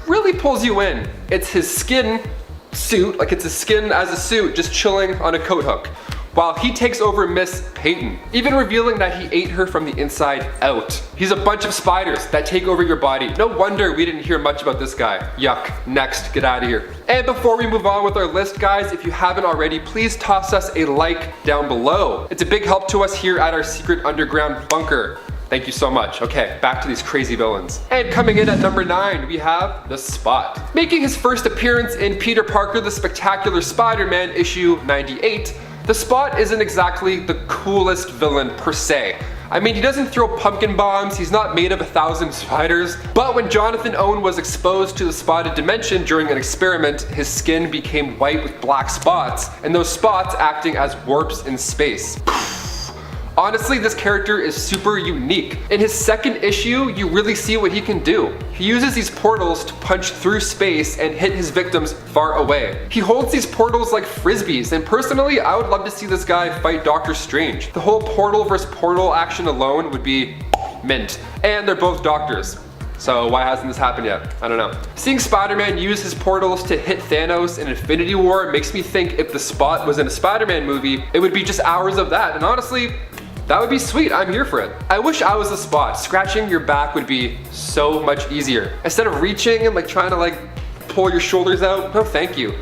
really pulls you in. It's his skin suit, like it's his skin as a suit, just chilling on a coat hook, while he takes over Miss Peyton, even revealing that he ate her from the inside out. He's a bunch of spiders that take over your body. No wonder we didn't hear much about this guy. Yuck. Next, get out of here. And before we move on with our list, guys, if you haven't already, please toss us a like down below. It's a big help to us here at our secret underground bunker. Thank you so much. Okay, back to these crazy villains. And coming in at number 9, we have the Spot. Making his first appearance in Peter Parker the Spectacular Spider-Man issue 98, the Spot isn't exactly the coolest villain per se. I mean, he doesn't throw pumpkin bombs, he's not made of 1,000 spiders, but when Jonathan Owen was exposed to the spotted dimension during an experiment, his skin became white with black spots, and those spots acting as warps in space. Honestly, this character is super unique. In his second issue, you really see what he can do. He uses these portals to punch through space and hit his victims far away. He holds these portals like frisbees, and personally, I would love to see this guy fight Doctor Strange. The whole portal versus portal action alone would be mint. And they're both doctors. So why hasn't this happened yet? I don't know. Seeing Spider-Man use his portals to hit Thanos in Infinity War makes me think if the Spot was in a Spider-Man movie, it would be just hours of that. And honestly, that would be sweet. I'm here for it. I wish I was the Spot. Scratching your back would be so much easier. Instead of reaching and trying to pull your shoulders out, no thank you.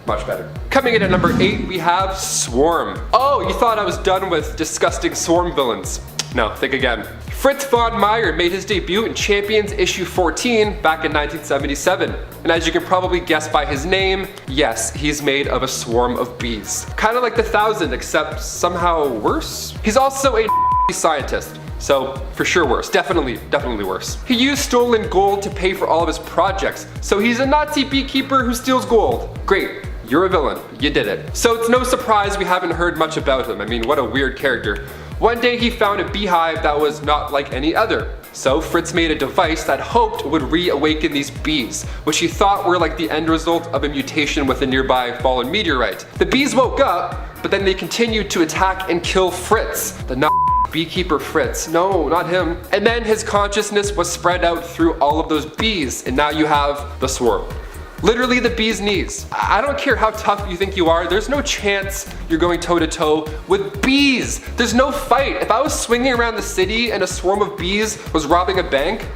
Much better. Coming in at number 8, we have Swarm. Oh, you thought I was done with disgusting Swarm villains. No, think again. Fritz von Meyer made his debut in Champions issue 14 back in 1977. And as you can probably guess by his name, yes, he's made of a swarm of bees. Kind of like the Thousand, except somehow worse. He's also a scientist. So, for sure worse. Definitely worse. He used stolen gold to pay for all of his projects. So he's a Nazi beekeeper who steals gold. Great. You're a villain. You did it. So it's no surprise we haven't heard much about him. I mean, what a weird character. One day he found a beehive that was not like any other. So Fritz made a device that hoped would reawaken these bees, which he thought were like the end result of a mutation with a nearby fallen meteorite. The bees woke up, but then they continued to attack and kill Fritz, the beekeeper Fritz. No, not him. And then his consciousness was spread out through all of those bees, and now you have the swarm. Literally the bee's knees. I don't care how tough you think you are, there's no chance you're going toe to toe with bees. There's no fight. If I was swinging around the city and a swarm of bees was robbing a bank,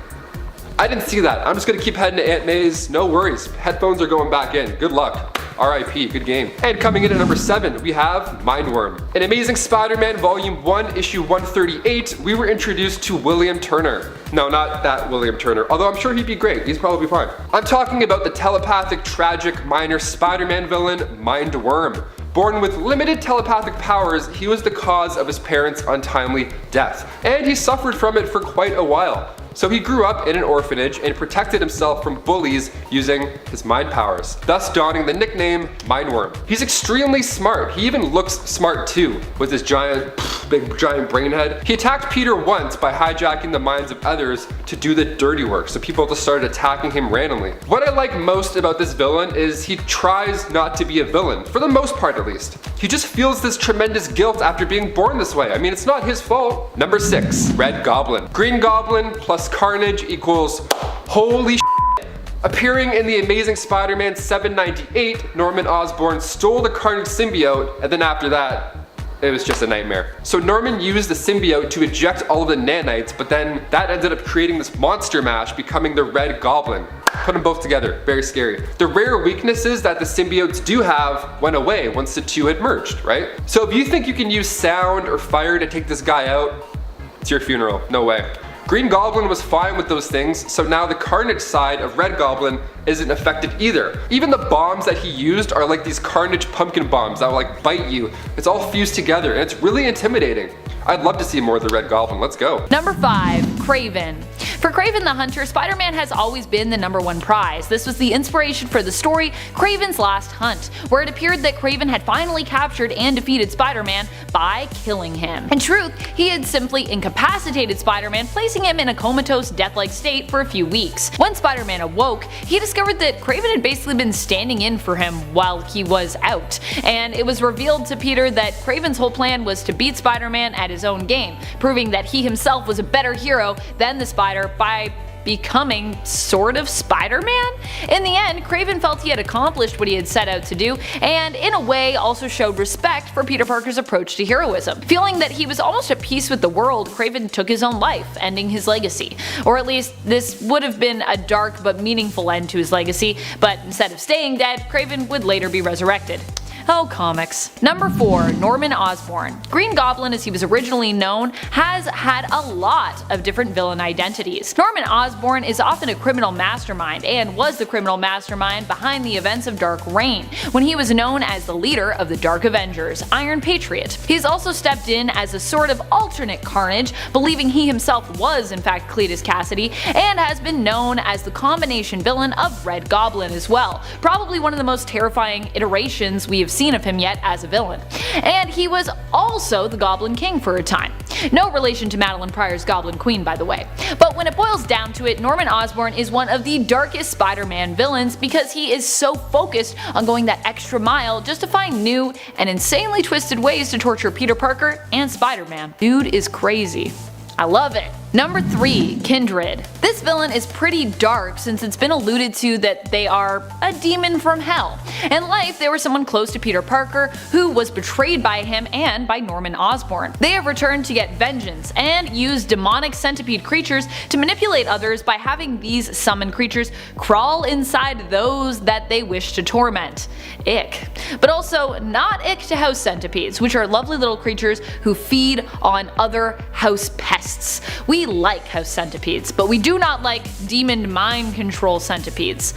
I didn't see that. I'm just gonna keep heading to Aunt May's, no worries. Headphones are going back in, good luck. RIP, good game. And coming in at number 7, we have Mindworm. In Amazing Spider-Man Volume 1, Issue 138, we were introduced to William Turner. No, not that William Turner, although I'm sure he'd be great. He's probably fine. I'm talking about the telepathic, tragic, minor Spider-Man villain, Mindworm. Born with limited telepathic powers, he was the cause of his parents' untimely death, and he suffered from it for quite a while. So he grew up in an orphanage and protected himself from bullies using his mind powers, thus donning the nickname Mindworm. He's extremely smart. He even looks smart too, with his big giant brain head. He attacked Peter once by hijacking the minds of others to do the dirty work, so people just started attacking him randomly. What I like most about this villain is he tries not to be a villain, for the most part at least. He just feels this tremendous guilt after being born this way. I mean, it's not his fault. Number 6, Red Goblin. Green Goblin plus Carnage equals holy shit. Appearing in the Amazing Spider-Man 798, Norman Osborn stole the Carnage symbiote, and then after that, it was just a nightmare. So Norman used the symbiote to eject all of the nanites, but then that ended up creating this monster mash, becoming the Red Goblin. Put them both together, very scary. The rare weaknesses that the symbiotes do have went away once the two had merged, right? So if you think you can use sound or fire to take this guy out, it's your funeral, no way. Green Goblin was fine with those things, so now the Carnage side of Red Goblin isn't affected either. Even the bombs that he used are like these Carnage pumpkin bombs that will like bite you. It's all fused together and it's really intimidating. I'd love to see more of the Red Goblin, let's go. Number 5, Kraven. For Kraven the Hunter, Spider-Man has always been the #1 prize. This was the inspiration for the story Kraven's Last Hunt, where it appeared that Kraven had finally captured and defeated Spider-Man by killing him. In truth, he had simply incapacitated Spider-Man, placing him in a comatose, death-like state for a few weeks. When Spider-Man awoke, he discovered that Kraven had basically been standing in for him while he was out, and it was revealed to Peter that Kraven's whole plan was to beat Spider-Man at his own game, proving that he himself was a better hero than the Spider by becoming sort of Spider-Man? In the end, Kraven felt he had accomplished what he had set out to do, and in a way also showed respect for Peter Parker's approach to heroism. Feeling that he was almost at peace with the world, Kraven took his own life, ending his legacy. Or at least, this would have been a dark but meaningful end to his legacy, but instead of staying dead, Kraven would later be resurrected. Oh, comics. Number 4, Norman Osborn. Green Goblin, as he was originally known, has had a lot of different villain identities. Norman Osborn is often a criminal mastermind, and was the criminal mastermind behind the events of Dark Reign, when he was known as the leader of the Dark Avengers, Iron Patriot. He's also stepped in as a sort of alternate Carnage, believing he himself was in fact Cletus Cassidy, and has been known as the combination villain of Red Goblin as well, probably one of the most terrifying iterations we have seen of him yet as a villain. And he was also the Goblin King for a time. No relation to Madeline Pryor's Goblin Queen, by the way. But when it boils down to it, Norman Osborn is one of the darkest Spider-Man villains because he is so focused on going that extra mile just to find new and insanely twisted ways to torture Peter Parker and Spider-Man. Dude is crazy. I love it. Number 3, Kindred. This villain is pretty dark since it's been alluded to that they are a demon from hell. In life, they were someone close to Peter Parker who was betrayed by him and by Norman Osborn. They have returned to get vengeance and use demonic centipede creatures to manipulate others by having these summoned creatures crawl inside those that they wish to torment. Ick. But also not ick to house centipedes, which are lovely little creatures who feed on other house pests. We like house centipedes, but we do not like demon mind control centipedes.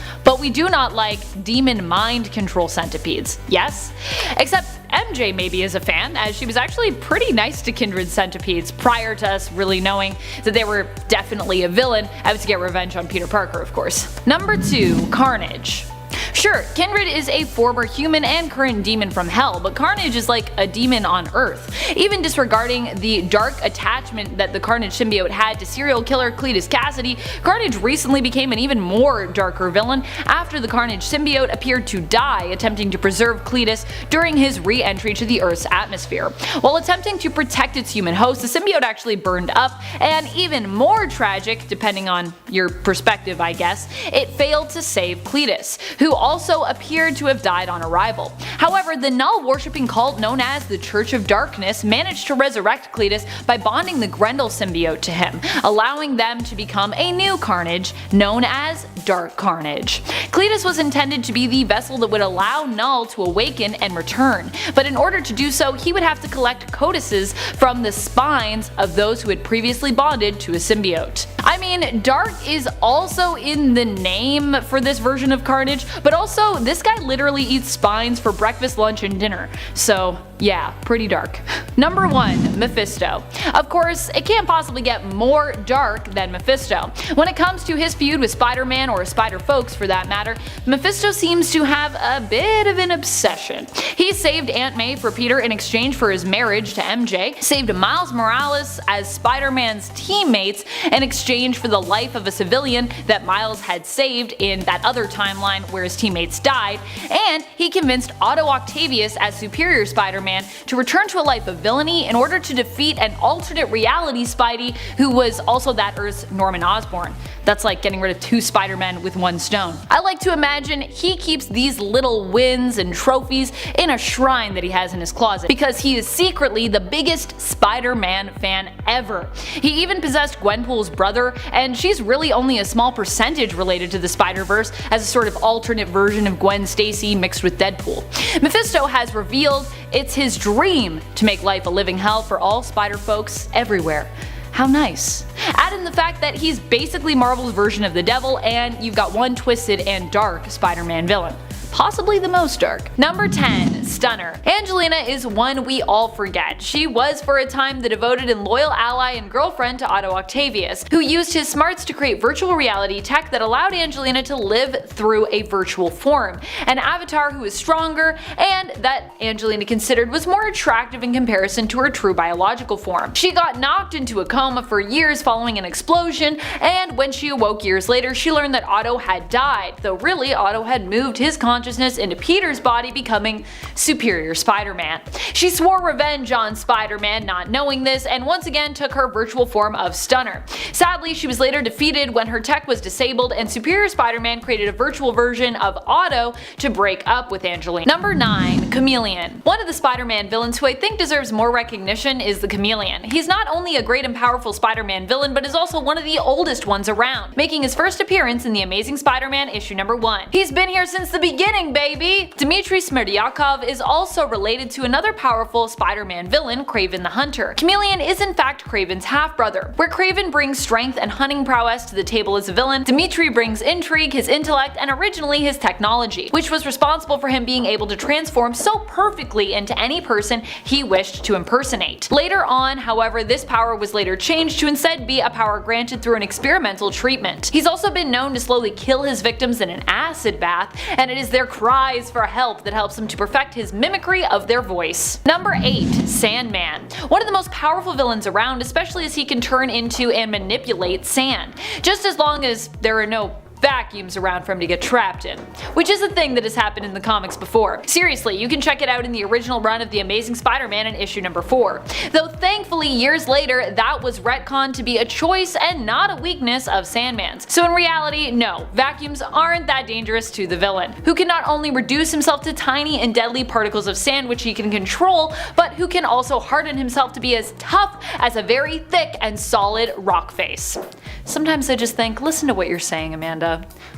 Yes? Except MJ maybe is a fan, as she was actually pretty nice to Kindred centipedes prior to us really knowing that they were definitely a villain out to get revenge on Peter Parker, of course. Number 2, Carnage. Sure, Kindred is a former human and current demon from hell, but Carnage is like a demon on Earth. Even disregarding the dark attachment that the Carnage symbiote had to serial killer Cletus Cassidy, Carnage recently became an even more darker villain after the Carnage symbiote appeared to die attempting to preserve Cletus during his re-entry to the Earth's atmosphere. While attempting to protect its human host, the symbiote actually burned up, and even more tragic, depending on your perspective I guess, it failed to save Cletus, who also appeared to have died on arrival. However, the Null worshipping cult known as the Church of Darkness managed to resurrect Cletus by bonding the Grendel symbiote to him, allowing them to become a new Carnage known as Dark Carnage. Cletus was intended to be the vessel that would allow Null to awaken and return, but in order to do so he would have to collect codices from the spines of those who had previously bonded to a symbiote. I mean, Dark is also in the name for this version of Carnage, but also this guy literally eats spines for breakfast, lunch, and dinner. So yeah, pretty dark. Number 1. Mephisto. Of course, it can't possibly get more dark than Mephisto. When it comes to his feud with Spider-Man, or Spider-Folks for that matter, Mephisto seems to have a bit of an obsession. He saved Aunt May for Peter in exchange for his marriage to MJ, saved Miles Morales as Spider-Man's teammates in exchange for the life of a civilian that Miles had saved in that other timeline where his teammates died, and he convinced Otto Octavius as Superior Spider-Man to return to a life of villainy in order to defeat an alternate reality Spidey who was also that Earth's Norman Osborn. That's like getting rid of 2 Spider-Men with 1 stone. I like to imagine he keeps these little wins and trophies in a shrine that he has in his closet, because he is secretly the biggest Spider-Man fan ever. He even possessed Gwenpool's brother, and she's really only a small percentage related to the Spider-Verse as a sort of alternate version of Gwen Stacy mixed with Deadpool. Mephisto has revealed it's his dream to make life a living hell for all Spider-Folks everywhere. How nice. Add in the fact that he's basically Marvel's version of the devil, and you've got one twisted and dark Spider-Man villain. Possibly the most dark. Number 10. Stunner. Angelina is one we all forget. She was for a time the devoted and loyal ally and girlfriend to Otto Octavius, who used his smarts to create virtual reality tech that allowed Angelina to live through a virtual form, an avatar who was stronger and that Angelina considered was more attractive in comparison to her true biological form. She got knocked into a coma for years following an explosion, and when she awoke years later she learned that Otto had died, though really Otto had moved his consciousness into Peter's body, becoming Superior Spider-Man. She swore revenge on Spider-Man not knowing this, and once again took her virtual form of Stunner. Sadly, she was later defeated when her tech was disabled, and Superior Spider-Man created a virtual version of Otto to break up with Angelina. Number 9. Chameleon. One of the Spider-Man villains who I think deserves more recognition is the Chameleon. He's not only a great and powerful Spider-Man villain, but is also one of the oldest ones around, making his first appearance in the Amazing Spider-Man issue number 1. He's been here since the beginning, baby! Dmitry Smerdyakov is also related to another powerful Spider-Man villain, Kraven the Hunter. Chameleon is in fact Kraven's half-brother. Where Kraven brings strength and hunting prowess to the table as a villain, Dmitry brings intrigue, his intellect, and originally his technology, which was responsible for him being able to transform so perfectly into any person he wished to impersonate. Later on, however, this power was later changed to instead be a power granted through an experimental treatment. He's also been known to slowly kill his victims in an acid bath, and it is their cries for help that helps him to perfect his mimicry of their voice. Number 8. Sandman. One of the most powerful villains around, especially as he can turn into and manipulate sand, just as long as there are no vacuums around for him to get trapped in, which is a thing that has happened in the comics before. Seriously, you can check it out in the original run of The Amazing Spider-Man in issue number 4. Though thankfully years later that was retconned to be a choice and not a weakness of Sandman's. So in reality, no, vacuums aren't that dangerous to the villain, who can not only reduce himself to tiny and deadly particles of sand which he can control, but who can also harden himself to be as tough as a very thick and solid rock face. Sometimes I just think, listen to what you're saying, Amanda.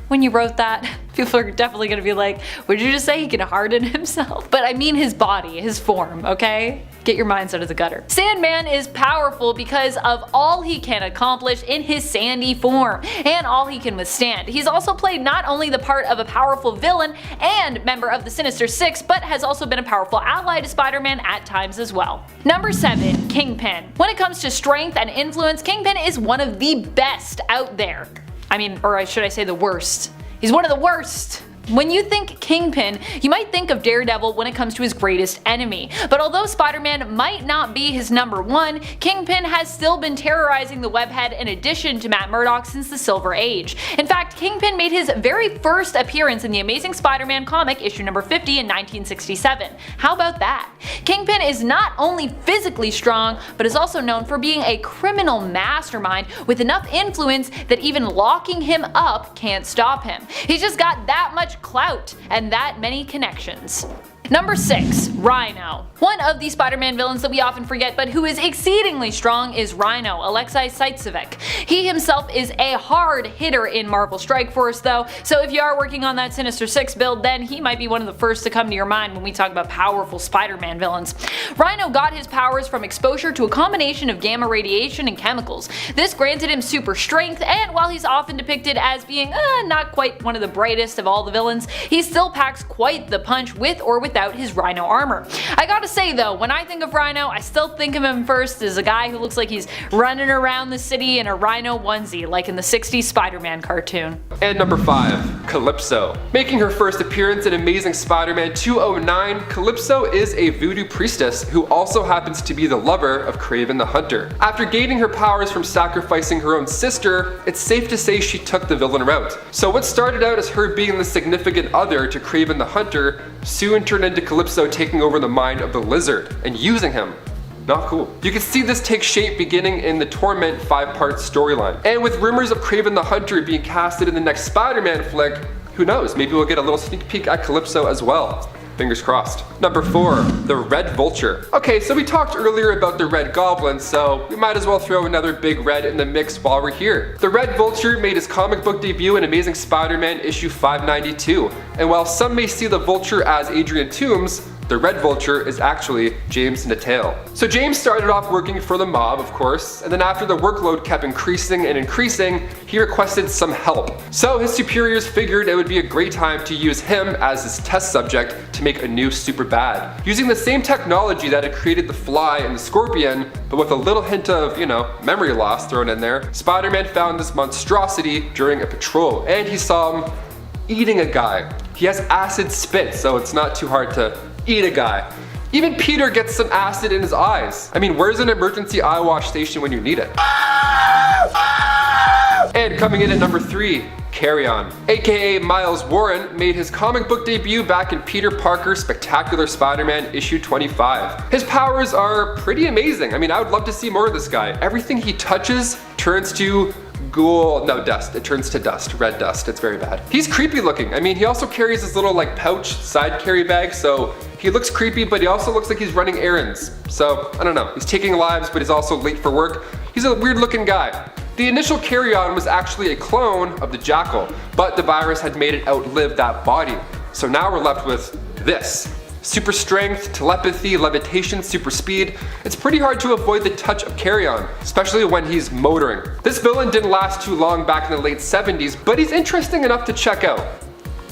When you wrote that, people are definitely gonna be like, would you just say he can harden himself? But I mean his body, his form, okay? Get your minds out of the gutter. Sandman is powerful because of all he can accomplish in his sandy form, and all he can withstand. He's also played not only the part of a powerful villain and member of the Sinister Six, but has also been a powerful ally to Spider-Man at times as well. Number 7. Kingpin. When it comes to strength and influence, Kingpin is one of the best out there. I mean, or should I say the worst. He's one of the worst. When you think Kingpin, you might think of Daredevil when it comes to his greatest enemy, but although Spider-Man might not be his number 1, Kingpin has still been terrorizing the webhead in addition to Matt Murdock since the Silver Age. In fact, Kingpin made his very first appearance in the Amazing Spider-Man comic issue number 50 in 1967. How about that? Kingpin is not only physically strong, but is also known for being a criminal mastermind with enough influence that even locking him up can't stop him. He's just got that much much clout and that many connections. Number 6. Rhino. One of the Spider-Man villains that we often forget but who is exceedingly strong is Rhino, Alexei Saitsevich. He himself is a hard hitter in Marvel Strike Force though, so if you are working on that Sinister Six build, then he might be one of the first to come to your mind when we talk about powerful Spider-Man villains. Rhino got his powers from exposure to a combination of gamma radiation and chemicals. This granted him super strength, and while he's often depicted as being not quite one of the brightest of all the villains, he still packs quite the punch with or without his Rhino armor. I gotta say though, when I think of Rhino, I still think of him first as a guy who looks like he's running around the city in a Rhino onesie, like in the 60s Spider-Man cartoon. And number 5, Calypso. Making her first appearance in Amazing Spider-Man 209, Calypso is a voodoo priestess who also happens to be the lover of Kraven the Hunter. After gaining her powers from sacrificing her own sister, it's safe to say she took the villain route. So what started out as her being the significant other to Kraven the Hunter soon turned into Calypso taking over the mind of the Lizard and using him. Not cool. You can see this take shape beginning in the Torment 5-part storyline. And with rumors of Kraven the Hunter being casted in the next Spider-Man flick, who knows, maybe we'll get a little sneak peek at Calypso as well. Fingers crossed. Number 4, the Red Vulture. Okay, so we talked earlier about the Red Goblin, so we might as well throw another big red in the mix while we're here. The Red Vulture made his comic book debut in Amazing Spider-Man issue 592, and while some may see the Vulture as Adrian Toomes, the Red Vulture is actually James Natal. So James started off working for the mob, of course, and then after the workload kept increasing and increasing, he requested some help. So his superiors figured it would be a great time to use him as his test subject to make a new super bad. Using the same technology that had created the Fly and the Scorpion, but with a little hint of, memory loss thrown in there, Spider-Man found this monstrosity during a patrol, and he saw him eating a guy. He has acid spit, so it's not too hard to eat a guy. Even Peter gets some acid in his eyes. I mean, where's an emergency eye wash station when you need it? And coming in at number 3, Carrion, aka Miles Warren, made his comic book debut back in Peter Parker's Spectacular Spider-Man issue 25. His powers are pretty amazing. I mean, I would love to see more of this guy. Everything he touches turns to dust. It turns to dust, red dust. It's very bad. He's creepy looking. I mean, he also carries this little pouch side carry bag, so he looks creepy, but he also looks like he's running errands. So, I don't know. He's taking lives, but he's also late for work. He's a weird looking guy. The initial Carrion was actually a clone of the Jackal, but the virus had made it outlive that body. So now we're left with this. Super strength, telepathy, levitation, super speed. It's pretty hard to avoid the touch of Carrion, especially when he's motoring. This villain didn't last too long back in the late 70s, but he's interesting enough to check out.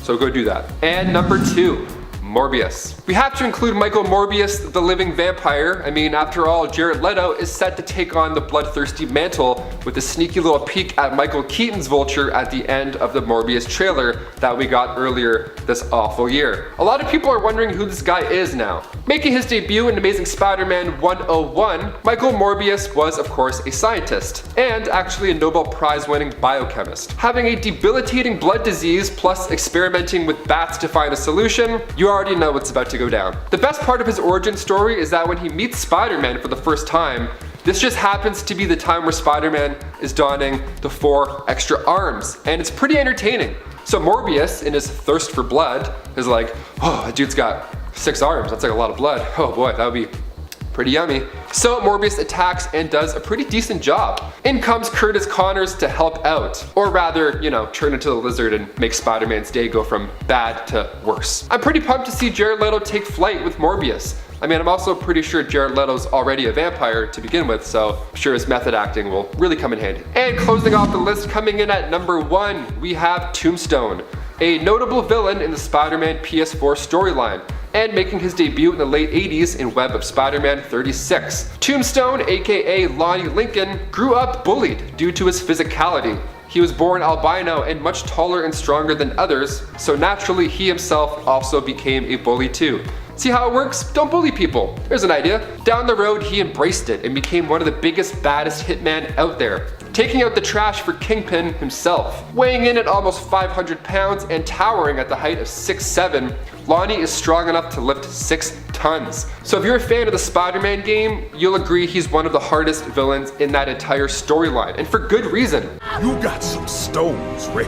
So go do that. And number 2, Morbius. We have to include Michael Morbius, the living vampire. I mean, after all, Jared Leto is set to take on the bloodthirsty mantle with a sneaky little peek at Michael Keaton's Vulture at the end of the Morbius trailer that we got earlier this awful year. A lot of people are wondering who this guy is now. Making his debut in Amazing Spider-Man 101, Michael Morbius was, of course, a scientist, and actually a Nobel Prize-winning biochemist. Having a debilitating blood disease plus experimenting with bats to find a solution, you already know what's about to go down. The best part of his origin story is that when he meets Spider-Man for the first time, this just happens to be the time where Spider-Man is donning the 4 extra arms, and it's pretty entertaining. So Morbius, in his thirst for blood, is like, oh, that dude's got 6 arms, that's like a lot of blood. Oh boy, that would be pretty yummy. So Morbius attacks and does a pretty decent job. In comes Curtis Connors to help out, or rather, turn into the Lizard and make Spider-Man's day go from bad to worse. I'm pretty pumped to see Jared Leto take flight with Morbius. I mean, I'm also pretty sure Jared Leto's already a vampire to begin with, so I'm sure his method acting will really come in handy. And closing off the list, coming in at number 1, we have Tombstone, a notable villain in the Spider-Man PS4 storyline, and making his debut in the late 80s in Web of Spider-Man 36. Tombstone, aka Lonnie Lincoln, grew up bullied due to his physicality. He was born albino and much taller and stronger than others, so naturally he himself also became a bully too. See how it works? Don't bully people. There's an idea. Down the road, he embraced it and became one of the biggest, baddest hitmen out there, taking out the trash for Kingpin himself. Weighing in at almost 500 pounds and towering at the height of 6'7", Lonnie is strong enough to lift 6 tons. So if you're a fan of the Spider-Man game, you'll agree he's one of the hardest villains in that entire storyline, and for good reason. You got some stones, Rick.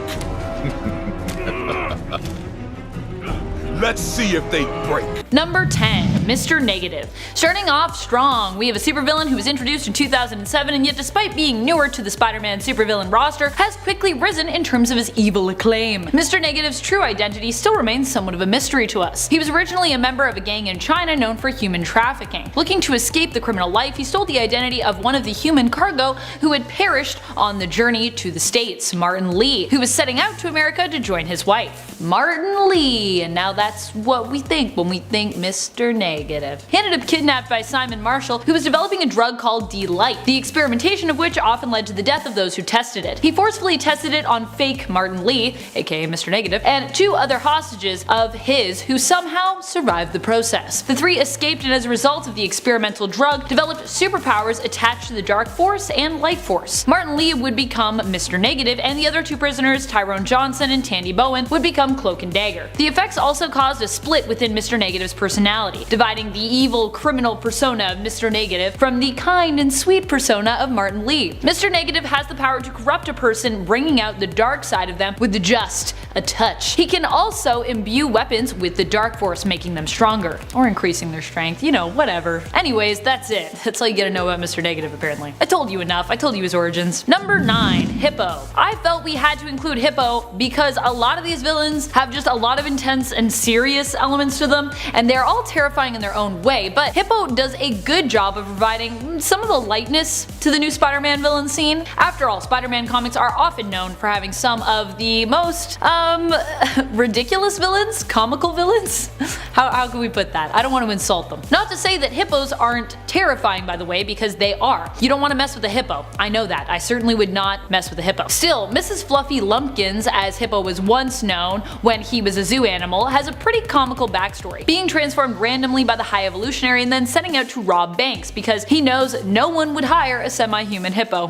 Let's see if they break. Number 10, Mr. Negative. Starting off strong, we have a supervillain who was introduced in 2007 and yet despite being newer to the Spider-Man supervillain roster, has quickly risen in terms of his evil acclaim. Mr. Negative's true identity still remains somewhat of a mystery to us. He was originally a member of a gang in China known for human trafficking. Looking to escape the criminal life, he stole the identity of one of the human cargo who had perished on the journey to the States, Martin Lee, who was setting out to America to join his wife. Martin Lee, and now that's what we think when we think Mr. Negative. He ended up kidnapped by Simon Marshall, who was developing a drug called D-Light, the experimentation of which often led to the death of those who tested it. He forcefully tested it on fake Martin Lee, aka Mr. Negative, and 2 other hostages of his who somehow survived the process. The 3 escaped and as a result of the experimental drug, developed superpowers attached to the Dark Force and Light Force. Martin Lee would become Mr. Negative, and the other 2 prisoners, Tyrone Johnson and Tandy Bowen, would become Cloak and Dagger. The effects also caused a split within Mr. Negative's personality, dividing the evil criminal persona of Mr. Negative from the kind and sweet persona of Martin Lee. Mr. Negative has the power to corrupt a person, bringing out the dark side of them with just a touch. He can also imbue weapons with the Dark Force, making them stronger, or increasing their strength, you know, whatever. Anyways, that's it. That's all you gotta know about Mr. Negative apparently. I told you enough, I told you his origins. Number 9, Hippo. I felt we had to include Hippo because a lot of these villains have just a lot of intense and serious elements to them, and they're all terrifying in their own way, but Hippo does a good job of providing some of the lightness to the new Spider-Man villain scene. After all, Spider-Man comics are often known for having some of the most, ridiculous villains? Comical villains? How can we put that? I don't want to insult them. Not to say that hippos aren't terrifying, by the way, because they are. You don't want to mess with a hippo. I know that. I certainly would not mess with a hippo. Still, Mrs. Fluffy Lumpkins, as Hippo was once known when he was a zoo animal, has a pretty comical backstory, being transformed randomly by the High Evolutionary and then setting out to rob banks because he knows no one would hire a semi-human hippo.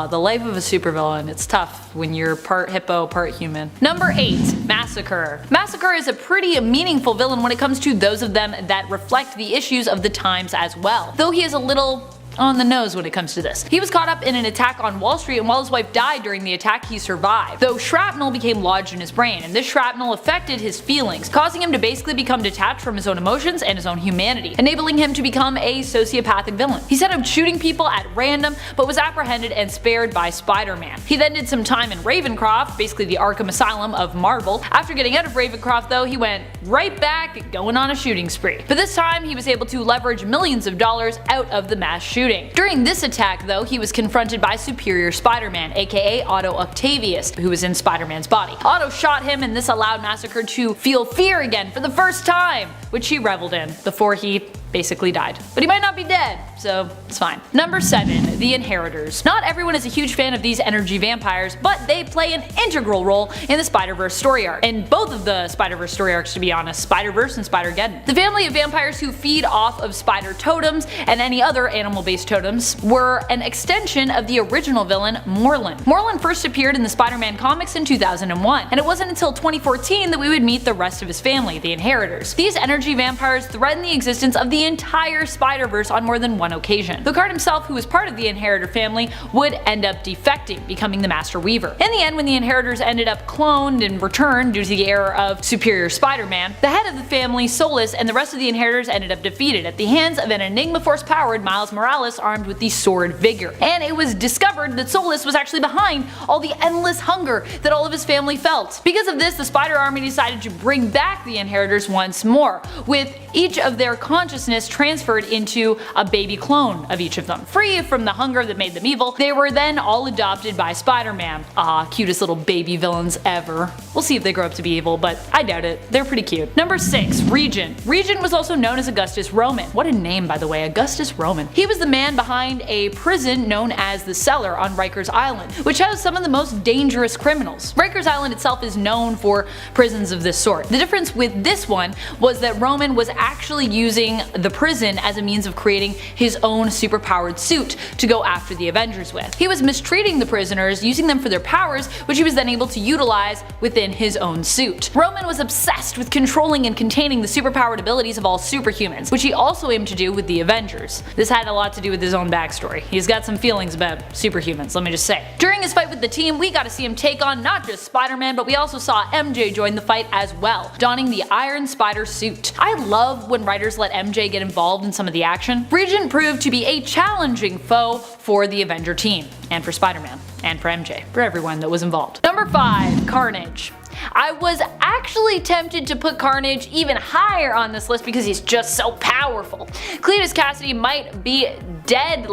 The life of a supervillain. It's tough when you're part hippo, part human. Number 8, Massacre. Massacre is a pretty meaningful villain when it comes to those of them that reflect the issues of the times as well, though he is a little on the nose when it comes to this. He was caught up in an attack on Wall Street, and while his wife died during the attack, he survived, though shrapnel became lodged in his brain, and this shrapnel affected his feelings, causing him to basically become detached from his own emotions and his own humanity, enabling him to become a sociopathic villain. He set up shooting people at random, but was apprehended and spared by Spider-Man. He then did some time in Ravencroft, basically the Arkham Asylum of Marvel. After getting out of Ravencroft though, he went right back going on a shooting spree. But this time he was able to leverage millions of dollars out of the mass shooting. During this attack though, he was confronted by Superior Spider-Man, aka Otto Octavius, who was in Spider-Man's body. Otto shot him, and this allowed Massacre to feel fear again for the first time, which he reveled in before he basically died. But he might not be dead, so it's fine. Number 7, the Inheritors. Not everyone is a huge fan of these energy vampires, but they play an integral role in the Spider-Verse story arc. In both of the Spider-Verse story arcs, to be honest, Spider-Verse and Spider-Geddon. The family of vampires who feed off of spider totems and any other animal-based totems were an extension of the original villain, Morlin. Morlin first appeared in the Spider-Man comics in 2001, and it wasn't until 2014 that we would meet the rest of his family, the Inheritors. These energy vampires threaten the existence of the entire Spider-Verse on more than one occasion. Lucard himself, who was part of the Inheritor family, would end up defecting, becoming the Master Weaver. In the end, when the Inheritors ended up cloned and returned due to the error of Superior Spider-Man, the head of the family, Solus, and the rest of the Inheritors ended up defeated at the hands of an Enigma Force-powered Miles Morales armed with the Sword Vigor. And it was discovered that Solus was actually behind all the endless hunger that all of his family felt. Because of this, the Spider Army decided to bring back the Inheritors once more, with each of their consciousness transferred into a baby clone of each of them. Free from the hunger that made them evil, they were then all adopted by Spider-Man. Cutest little baby villains ever. We'll see if they grow up to be evil, but I doubt it. They're pretty cute. Number 6, Regent. Regent was also known as Augustus Roman. What a name, by the way, Augustus Roman. He was the man behind a prison known as the Cellar on Rikers Island, which has some of the most dangerous criminals. Rikers Island itself is known for prisons of this sort. The difference with this one was that Roman was actually using the prison as a means of creating his own superpowered suit to go after the Avengers with. He was mistreating the prisoners, using them for their powers, which he was then able to utilize within his own suit. Roman was obsessed with controlling and containing the superpowered abilities of all superhumans, which he also aimed to do with the Avengers. This had a lot to do with his own backstory. He's got some feelings about superhumans, let me just say. During his fight with the team, we got to see him take on not just Spider-Man, but we also saw MJ join the fight as well, donning the Iron Spider suit. I love when writers let MJ get involved in some of the action. Regent proved to be a challenging foe for the Avenger team, and for Spider-Man, and for MJ, for everyone that was involved. Number 5, Carnage. I was actually tempted to put Carnage even higher on this list because he's just so powerful. Cletus Cassidy might be dead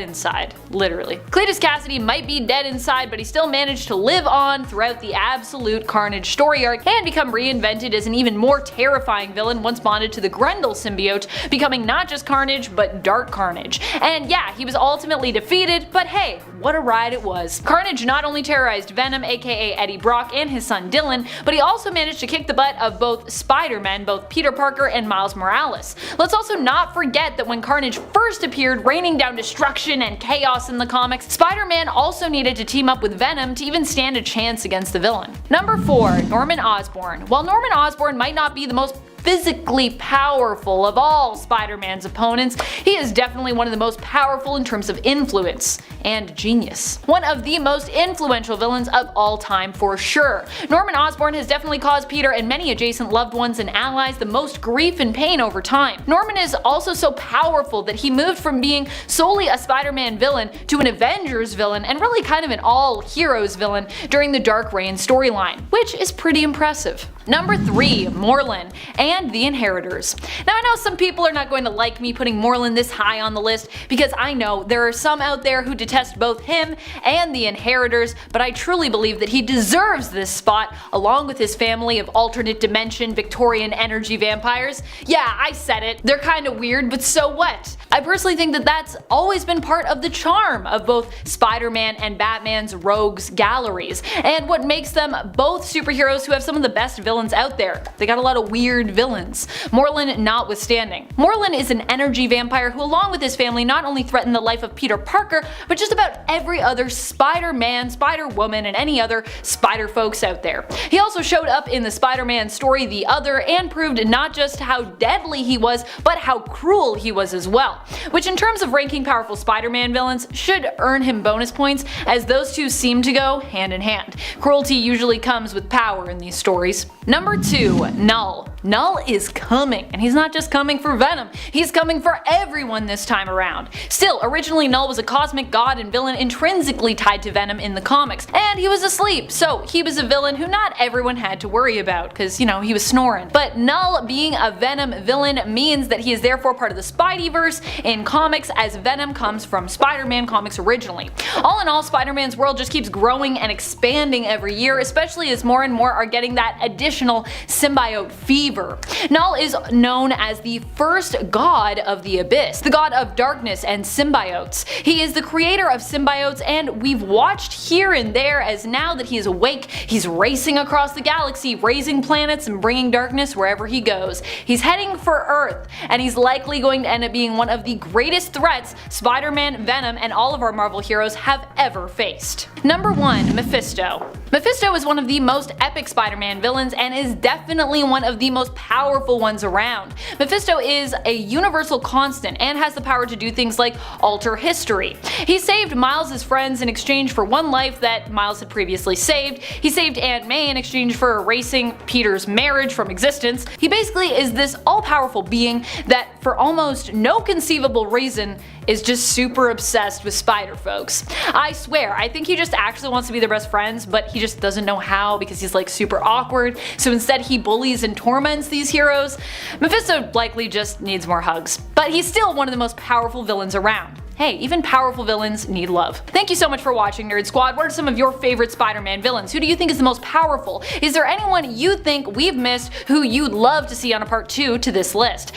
inside, literally. Cletus Cassidy might be dead inside, but he still managed to live on throughout the absolute Carnage story arc and become reinvented as an even more terrifying villain once bonded to the Grendel symbiote, becoming not just Carnage, but Dark Carnage. And yeah, he was ultimately defeated, but hey, what a ride it was. Carnage not only terrorized Venom, aka Eddie Brock, and his son Dylan, but he also managed to kick the butt of both Spider-Men, both Peter Parker and Miles Morales. Let's also not forget that when Carnage first appeared, raining down destruction and chaos in the comics, Spider-Man also needed to team up with Venom to even stand a chance against the villain. Number 4, Norman Osborn. While Norman Osborn might not be the most physically powerful of all Spider-Man's opponents, he is definitely one of the most powerful in terms of influence and genius. One of the most influential villains of all time for sure. Norman Osborn has definitely caused Peter and many adjacent loved ones and allies the most grief and pain over time. Norman is also so powerful that he moved from being solely a Spider-Man villain to an Avengers villain and really kind of an all-heroes villain during the Dark Reign storyline, which is pretty impressive. Number 3, Morlin and the Inheritors. Now I know some people are not going to like me putting Morlin this high on the list because I know there are some out there who detest both him and the Inheritors, but I truly believe that he deserves this spot along with his family of alternate dimension Victorian energy vampires. Yeah, I said it. They're kinda weird, but so what? I personally think that that's always been part of the charm of both Spider-Man and Batman's rogues galleries, and what makes them both superheroes who have some of the best villains out there. They got a lot of weird villains, Morlin notwithstanding. Morlin is an energy vampire who, along with his family, not only threatened the life of Peter Parker, but just about every other Spider-Man, Spider-Woman, and any other spider folks out there. He also showed up in the Spider-Man story The Other and proved not just how deadly he was, but how cruel he was as well, which in terms of ranking powerful Spider-Man villains should earn him bonus points, as those two seem to go hand in hand. Cruelty usually comes with power in these stories. Number 2, Null. Null is coming, and he's not just coming for Venom, he's coming for everyone this time around. Still, originally Null was a cosmic god and villain intrinsically tied to Venom in the comics, and he was asleep, so he was a villain who not everyone had to worry about, cause you know, he was snoring. But Null being a Venom villain means that he is therefore part of the Spideyverse in comics, as Venom comes from Spider-Man comics originally. All in all, Spider-Man's world just keeps growing and expanding every year, especially as more and more are getting that additional symbiote fever. Null is known as the first god of the Abyss, the god of darkness and symbiotes. He is the creator of symbiotes, and we've watched here and there as now that he is awake, he's racing across the galaxy, raising planets and bringing darkness wherever he goes. He's heading for Earth, and he's likely going to end up being one of the greatest threats Spider-Man, Venom, and all of our Marvel heroes have ever faced. Number 1, Mephisto. Mephisto is one of the most epic Spider-Man villains and is definitely one of the most powerful ones around. Mephisto is a universal constant and has the power to do things like alter history. He saved Miles' friends in exchange for one life that Miles had previously saved. He saved Aunt May in exchange for erasing Peter's marriage from existence. He basically is this all-powerful being that, for almost no conceivable reason, is just super obsessed with spider folks. I swear, I think he just actually wants to be their best friends, but he just doesn't know how because he's like super awkward, so instead he bullies and torments these heroes. Mephisto likely just needs more hugs, but he's still one of the most powerful villains around. Hey, even powerful villains need love. Thank you so much for watching, Nerd Squad. What are some of your favorite Spider-Man villains? Who do you think is the most powerful? Is there anyone you think we've missed who you'd love to see on a part 2 to this list?